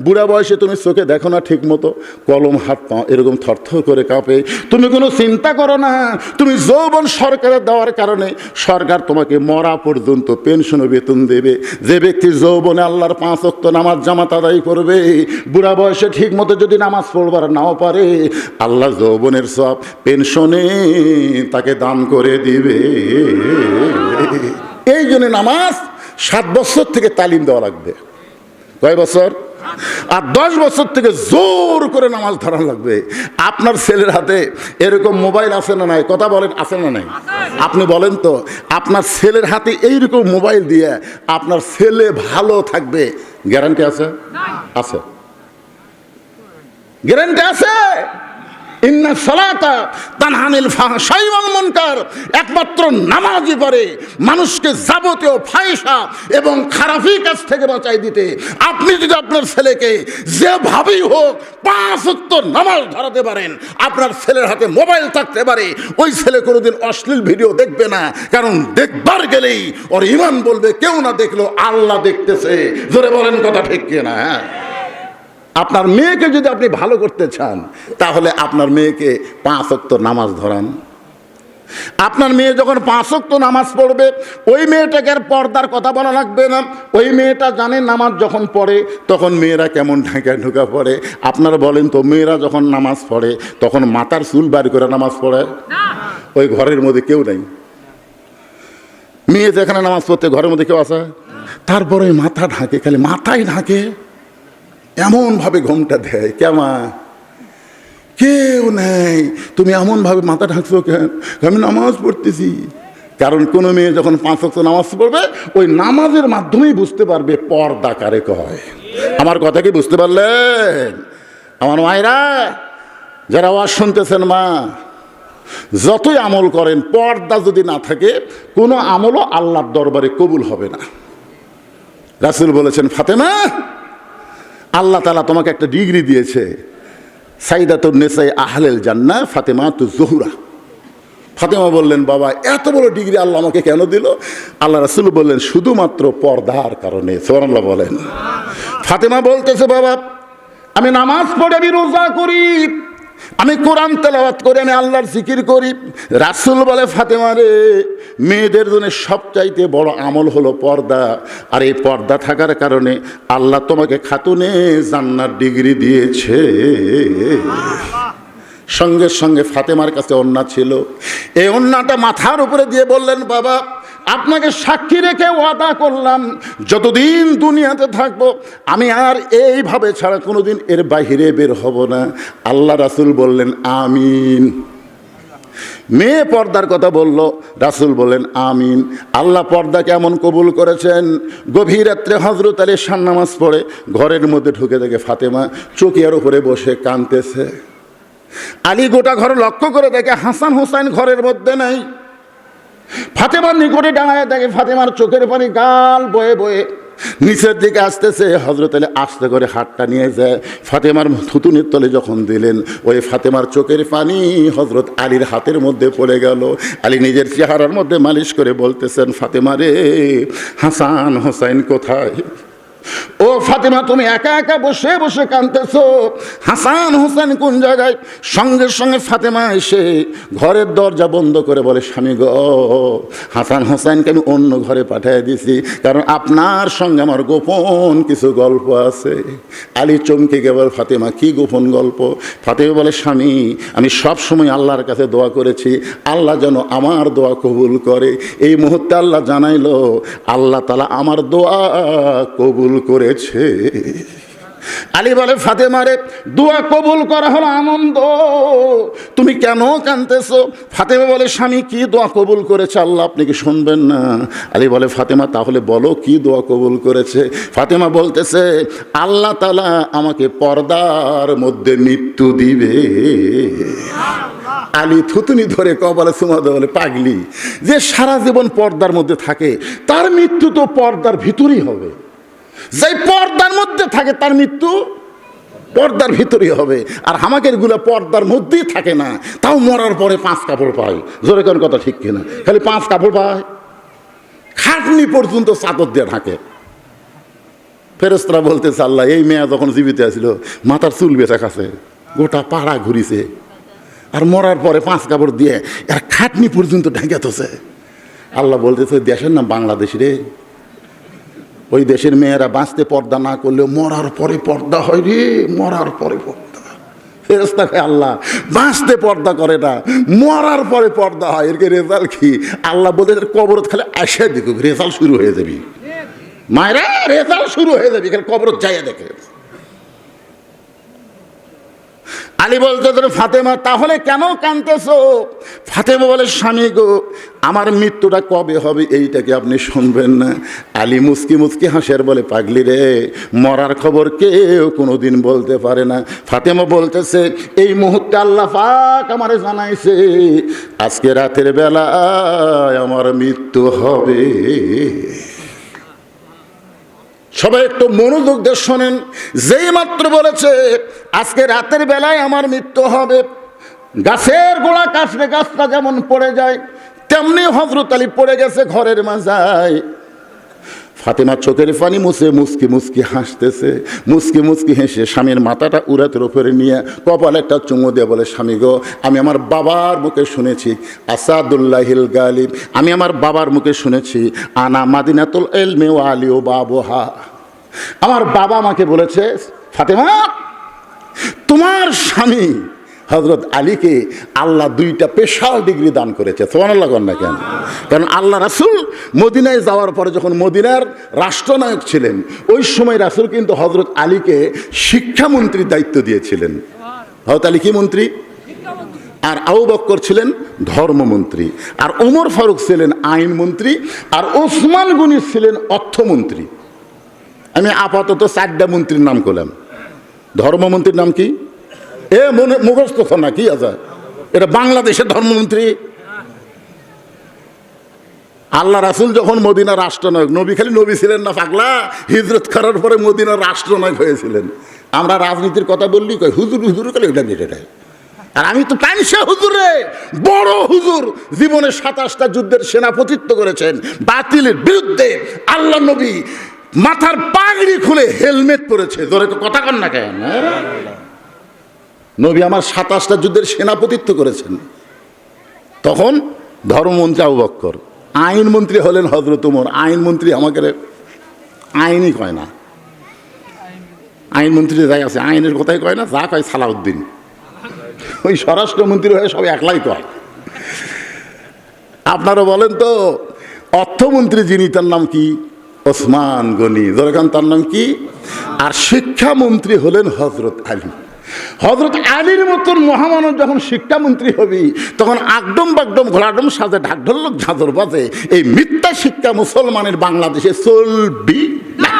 বুড়া বয়সে তুমি চোখে দেখো না ঠিক মতো, কলম হাত পা এরকম থরথর করে কাঁপে। তুমি কোনো চিন্তা করো না, তুমি যৌবন সরকারের দেওয়ার কারণে সরকার তোমাকে মরা পর্যন্ত পেনশন ও বেতন দেবে। যে ব্যক্তি যৌবনে আল্লাহর 5 ওয়াক্ত নামাজ জামাত আদায় করবে, বুড়া বয়সে ঠিক মতো যদি নামাজ পড়বার নাও পারে, আল্লাহ যৌবনের সব পেনশনে তাকে দান করে দিবে। এই জন্য নামাজ 7 বছর থেকে তালিম দেওয়া লাগবে। কয় বছর? আর 10 বছর থেকে জোর করে নামাজ ধরা লাগবে। আপনার ছেলের হাতে এরকম মোবাইল আছে না নাই? কথা বলেন, আছে না নাই? আপনি বলেন তো, আপনার ছেলের হাতে এইরকম মোবাইল দিয়ে আপনার ছেলে ভালো থাকবে গ্যারান্টি আছে? আছে, গ্যারান্টি আছে। ইন্না সালাতা তানহা আনিল ফাহশাই ওয়াল মুনকার, একমাত্র নামাজই পারে মানুষকে যাবতীয় ফাহিশা এবং খারাপি কাজ থেকে বাঁচাই দিতে। আপনি যদি আপনার ছেলেকে যেভাবেই হোক 5 ওয়াক্ত নামাজ ধরাতে পারেন, আপনার ছেলের হাতে মোবাইল থাকতে পারে, ওই ছেলে কোনোদিন অশ্লীল ভিডিও দেখবে না। কারণ দেখবার গেলেই ওর ঈমান বলবে কেউ না দেখলো আল্লাহ দেখতেছে। জোরে বলেন কথা ঠিক কিনা? আপনার মেয়েকে যদি আপনি ভালো করতে চান তাহলে আপনার মেয়েকে 5 ওয়াক্ত নামাজ ধরান। আপনার মেয়ে যখন 5 ওয়াক্ত নামাজ পড়বে ওই মেয়েটাকে আর পর্দার কথা বলা লাগবে না। ওই মেয়েটা জানে নামাজ যখন পড়ে তখন মেয়েরা কেমন ঢাকা পড়ে। আপনারা বলেন তো, মেয়েরা যখন নামাজ পড়ে তখন মাথার চুল বার করে নামাজ পড়ে? ওই ঘরের মধ্যে কেউ নাই। মেয়ে যেখানে নামাজ পড়তে ঘরের মধ্যে কেউ আসে? তারপরে মাথা ঢাকে, খালি মাথায় ঢাকে, এমনভাবে ঘুমটা দেয়। কেমন কেউ নেই, তুমি এমনভাবে মাথা ঢাকছো কেন? আমি নামাজ পড়তেছি। কারণ কোনো মেয়ে যখন 5 ওয়াক্ত নামাজ পড়বে ওই নামাজের মাধ্যমেই বুঝতে পারবে পর্দা কারে কয়। আমার কথা কি বুঝতে পারলেন? আমার মায়েরা যারা আওয়াজ শুনতেছেন, মা যতই আমল করেন পর্দা যদি না থাকে কোনো আমলও আল্লাহর দরবারে কবুল হবে না। রাসূল বলেছেন, ফাতেমা, আল্লাহ তাআলা তোমাকে একটা ডিগ্রি দিয়েছে, সাইদাতুন নিসাই আহলেল জান্নাহ ফাতেমাতুজ জোহরা। ফাতেমা বললেন, বাবা এত বড় ডিগ্রি আল্লাহ আমাকে কেন দিল? আল্লাহ রাসূল বললেন, শুধুমাত্র পর্দার কারণে। সুবহানাল্লাহ বলেন। ফাতেমা বলতেছে, বাবা আমি নামাজ পড়ি, আমি রোজা করি, আমি কোরআন তেলাওয়াত করি, আমি আল্লাহর জিকির করি। রাসূল বলে, ফাতেমা রে, মেয়েদের জন্য সবচাইতে বড় আমল হলো পর্দা। আর এই পর্দা থাকার কারণে আল্লাহ তোমাকে খাতুনে জান্নাত ডিগ্রি দিয়েছে। সঙ্গে সঙ্গে ফাতেমার কাছে ওন্না ছিল, এই ওন্নাটা মাথার উপরে দিয়ে বললেন, বাবা আপনাকে সাক্ষী রেখে ওয়াদা করলাম যতদিন দুনিয়াতে থাকবো আমি আর এইভাবে ছাড়া কোনোদিন এর বাহিরে বের হব না। আল্লাহ রাসূল বললেন, আমিন। মেয়ে পর্দার কথা বলল, রাসূল বললেন, আমিন। আল্লাহ পর্দা কেমন কবুল করেছেন। গভীর রাত্রে হযরত আলী শান নামাজ পড়ে ঘরের মধ্যে ঢুকে দেখে ফাতেমা চৌকিয়ার উপরে বসে কাঁদতেছে। আলী গোটা ঘর লক্ষ্য করে দেখে হাসান হোসেন ঘরের মধ্যে নাই। ফাতেমার নিকটে দাঁড়ায় দেখে ফাতেমার চোখের পানি গাল বয়ে বয়ে নিচের দিকে আসতেছে। হযরত আলী আস্তে করে হাতটা নিয়ে যায় ফাতেমার থুতুনির তলে যখন দিলেন, ওই ফাতেমার চোখের পানি হযরত আলীর হাতের মধ্যে পড়ে গেল। আলী নিজের চেহারার মধ্যে মালিশ করে বলতেছেন, ফাতেমা রে, হাসান হোসেন কোথায়? ও ফাতেমা, তুমি একা একা বসে বসে কাঁদতেছো, হাসান হোসেন কোন জায়গায়? সঙ্গে সঙ্গে ফাতেমা এসে ঘরের দরজা বন্ধ করে বলে, স্বামী গো, হাসান হোসেনকে আমি অন্য ঘরে পাঠিয়ে দিছি, কারণ আপনার সঙ্গে আমার গোপন কিছু গল্প আছে। আলী চমকে গেল, ফাতেমা কি গোপন গল্প? ফাতেমা বলে, স্বামী আমি সব সময় আল্লাহর কাছে দোয়া করেছি আল্লাহ যেন আমার দোয়া কবুল করে। এই মুহূর্তে আল্লাহ জানাইলো আল্লাহ তাআলা আমার দোয়া কবুল করেছে। আলী বলে, ফাতেমারে, দোয়া কবুল করা হলো আনন্দ, তুমি কেন কাঁদতেছো? ফাতেমা বলে, স্বামী কি দোয়া কবুল করেছে আল্লাহ, আপনি কি শুনবেন না? আলী বলে, ফাতেমা তাহলে বলো কি দোয়া কবুল করেছে? ফাতেমা বলতেছে, আল্লাহ তাআলা আমাকে পর্দার মধ্যে মৃত্যু দিবে। আলী থুতুনি ধরে কপালে চুমা দেয়, বলে, পাগলি, যে সারা জীবন পর্দার মধ্যে থাকে তার মৃত্যু তো পর্দার ভিতরেই হবে। যে পর্দার মধ্যে থাকে তার মৃত্যু পর্দার ভিতরেই হবে। আর হামাকের গুলা পর্দার মধ্যেই থাকে না, তাও মরার পরে 5 কাপড় পায়। জোরে কোন কথা ঠিক কিনা? খালি 5 কাপড় পায়, খাটনি পর্যন্ত চাদর দিয়ে ঢাকে। ফেরেশতারা বলতেছে, আল্লাহ এই মেয়ে যখন জীবিত আছিল মাথার চুল বেঁচে কাছে, গোটা পাড়া ঘুরিছে, আর মরার পরে 5 কাপড় দিয়ে আর খাটনি পর্যন্ত ঢাকাতেছে। আল্লাহ বলতেছে, দেশের নাম বাংলাদেশ রে, ওই দেশের মেয়েরা বাঁচতে পর্দা না করলেও মরার পরে পর্দা হয় রে, মরার পরে পর্দা। ফেরেশতাকে আল্লাহ বাঁচতে পর্দা করে না, মরার পরে পর্দা হয়। এর রেজাল্ট কি? আল্লাহ বলতে কবরত খালি আসে দেখুক, রেজাল্ট শুরু হয়ে যাবি। মায়েরা, রেজাল্ট শুরু হয়ে যাবি, খালি কবরত যাইয়া দেখে। আলী বলতে, ফাতেমা তাহলে কেন কাঁদতেছো? ফাতেমা বলে, স্বামী গো, আমার মৃত্যুটা কবে হবে এইটাকে আপনি শুনবেন না? আলী মুচকি মুচকি হাসের বলে, পাগলি রে, মরার খবর কেউ কোনোদিন বলতে পারে না। ফাতেমা বলতেছে, এই মুহূর্তে আল্লাহ পাক আমারে জানাইছে আজকে রাতের বেলায় আমার মৃত্যু হবে। সবাই একটু মনোযোগ দিয়ে শোনেন। যেই মাত্র বলেছে আজকে রাতের বেলায় আমার মৃত্যু হবে, গাছের গোড়া কাটলে গাছটা যেমন পড়ে যায় তেমনি হযরত আলী পড়ে গেছে ঘরের মাঝায়। ফাতেমা চোখের পানি মুছে মুচকি মুচকি হাসতেছে, মুচকি মুচকি হেসে স্বামীর মাথাটা উরাতের উপরে নিয়ে কপালে একটা চুমু দিয়ে বলে, স্বামী গো, আমি আমার বাবার মুখে শুনেছি আসাদুল্লাহিল গালিব, আমি আমার বাবার মুখে শুনেছি আনা মাদিনাতুল ইলমি ওয়া আলী ও বাবুহা। আমার বাবা আমাকে বলেছে, ফাতেমা তোমার স্বামী হযরত আলীকে আল্লাহ 2টা স্পেশাল ডিগ্রি দান করেছে। সুবহানাল্লাহ না কেন? কারণ আল্লাহ রাসূল মদিনায় যাওয়ার পরে যখন মদিনার রাষ্ট্রনায়ক ছিলেন, ওই সময় রাসূল কিন্তু হযরত আলীকে শিক্ষামন্ত্রীর দায়িত্ব দিয়েছিলেন। হযরত আলী কি মন্ত্রী? আর আবু বকর ছিলেন ধর্মমন্ত্রী, আর ওমর ফারুক ছিলেন আইনমন্ত্রী, আর ওসমান গনি ছিলেন অর্থমন্ত্রী। আমি আপাতত 4টা মন্ত্রীর নাম করলাম। ধর্মমন্ত্রীর নাম কি? মুখস্থ না কি আছে? এটা বাংলাদেশের ধর্মমন্ত্রী। আল্লাহ রাসূল যখন মদিনার রাষ্ট্রনায়ক, নবী খালি নবী ছিলেন না পাগলা, হিজরত করার পরে মদিনার রাষ্ট্রনায়ক হয়েছিলেন। আমরা রাজনীতির কথা বললি কই হুজুর হুজুর করে এটা এটা, আর আমি তো পাইনসা হুজুরে, বড় হুজুর, জীবনে 27টা যুদ্ধের সেনাপতিত্ব করেছেন বাতিলের বিরুদ্ধে। আল্লাহ নবী মাথার পাগড়ি খুলে হেলমেট পরেছে, ধরে কথা কন না কেন? নবী আমার 27টা যুদ্ধের সেনাপতিত্ব করেছেন। তখন ধর্মমন্ত্রী আবু বকর, আইনমন্ত্রী হলেন হযরত ওমর। আইনমন্ত্রী আমাকে আইনই কয় না, আইনমন্ত্রী যাই আছে আইনের কথাই কয় না, যা কয় সালাউদ্দিন। ওই স্বরাষ্ট্রমন্ত্রী হয়ে সব একলাই কয়। আপনারা বলেন তো, অর্থমন্ত্রী যিনি তার নাম কি? ওসমান গনি। যেরকম তার নাম কি? আর শিক্ষামন্ত্রী হলেন হযরত আলী। হযরত আলীর মতন মহামানব যখন শিক্ষামন্ত্রী হবি, তখন আগডম বাগডম ঘোড়াডম সাজে ঢাকঢোলক ঝাঁঝর বাজে, এই মিথ্যা শিক্ষা মুসলমানের বাংলাদেশে চলবি না।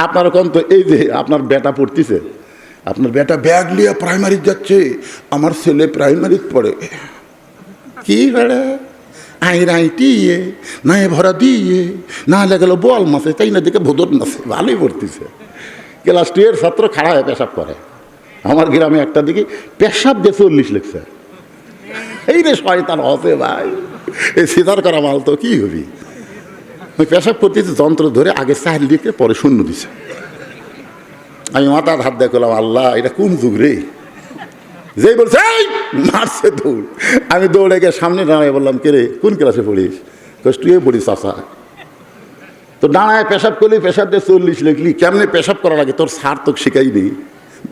আপনারা কোন তো, এই যে আপনার বেটা পড়তেছে, আপনার বেটা ব্যাগ নিয়ে প্রাইমারি যাচ্ছে, আমার ছেলে প্রাইমারি পড়ে, কি বেড়া আইরাইটি না ভরা দিয়ে না লেগেল বল মাসে, তাই না দিকে ভোদর নাচে, ভালোই পড়তেছে। ক্লাস 2 এর ছাত্র খাড়া হয়ে পেশাব করে। আমার গ্রামে একটা দিকে পেশাব দিয়ে 40 লিখছে। এই রে শয়তান হসে ভাই, এই সিজার করা মাল তো কি হবি? ওই পেশাব করতেছে, যন্ত্র ধরে আগে 4 লিখে পরে 0 দিছে। আমি মাথার হাত দিয়ে করলাম, আল্লাহ এটা কোন যুগ রে? যেই বলছে এই মারছে দৌড়। আমি দৌড়ে গিয়ে সামনে দাঁড়ায় বললাম, কে রে, কোন ক্লাসে পড়িস? তুই পড়িস চাষা। তো দাঁড়ায় পেশাব করলি, পেশাব দিয়ে 40 লিখলি, কেমনে পেশাব করা লাগে তোর স্যার তোকে শিখাইনি?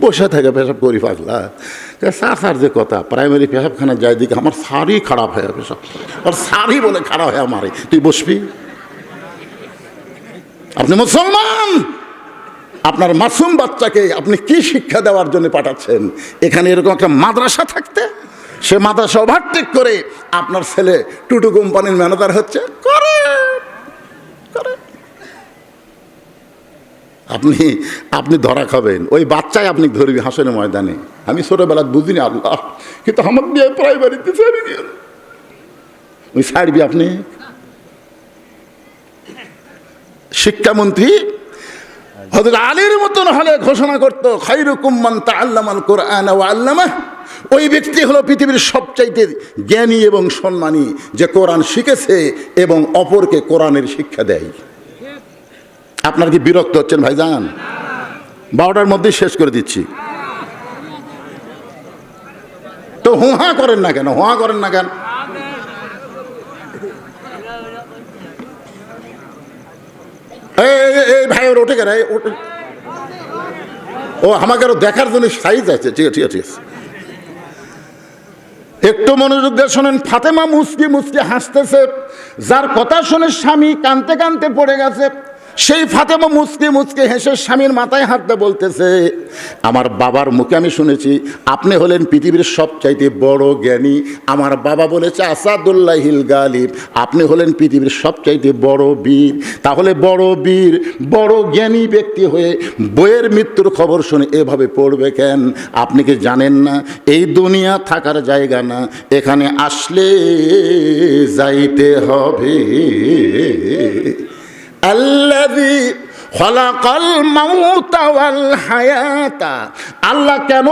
বসে থাকে পেশাব করি পাগলা। স্যার যে কথা, প্রাইমারি পেশাবখানা যায় দিকে আমার স্যারই খারাপ হয়ে পেশাব, আর স্যারই বলে খারাপ হয়ে আমারে, তুই বসবি? আপনি মুসলমান, আপনার মাসুম বাচ্চাকে আপনি কি শিক্ষা দেওয়ার জন্য পাঠাচ্ছেন? এখানে এরকম একটা মাদ্রাসা থাকতে, সে মাদ্রাসা ওভারটেক করে আপনার ছেলে টুটু কোম্পানির ম্যানেজার হচ্ছে, করে আপনি ধরা খাবেন। ওই বাচ্চাই আপনি ধরবি হাসনের ময়দানে। আমি ছোটবেলা বুঝিনি আল্লাহ, কিন্তু আমার দিয়ে প্রাইমারিতে ছাড়ি দিয়ে ওই ছাড়বি আপনি। শিক্ষামন্ত্রী হযরত আলীর মতন হলে ঘোষণা করত, খায়রুকুম মান তাআল্লামাল কুরআন ওয়া আল্লামাহ। ওই ব্যক্তি হলো পৃথিবীর সবচাইতে জ্ঞানী এবং সম্মানী, যে কোরআন শিখেছে এবং অপরকে কোরআনের শিক্ষা দেয়। আপনার কি বিরক্ত হচ্ছেন ভাইজান? 12টার মধ্যেই শেষ করে দিচ্ছি। তো হুহা করেন না কেন? হুহা করেন না কেন? এই ভাই ওর ওঠে কেন? ও আমাকে আরো দেখার জন্য সাইজ আছে। ঠিক আছে, ঠিক আছে, একটু মনোযোগ দিয়ে শোনেন। ফাতেমা মুচকি মুচকি হাসতেছে, যার কথা শুনে স্বামী কাঁদতে কাঁদতে পড়ে গেছে। সেই ফাতেমা মুচকি মুচকি হেসে স্বামীর মাথায় হাত দিয়ে বলতেছে, আমার বাবার মুখে আমি শুনেছি আপনি হলেন পৃথিবীর সবচাইতে বড় জ্ঞানী। আমার বাবা বলেছে আসাদুল্লাহিল গালিব, আপনি হলেন পৃথিবীর সবচাইতে বড় বীর। তাহলে বড় বীর, বড় জ্ঞানী ব্যক্তি হয়ে বইয়ের মৃত্যুর খবর শুনে এভাবে পড়বে কেন? আপনি কি জানেন না এই দুনিয়া থাকার জায়গা না, এখানে আসলে যাইতে হবে। আল্লাযী খালাকাল মাউতা ওয়াল হায়াতা, আল্লাহ কেন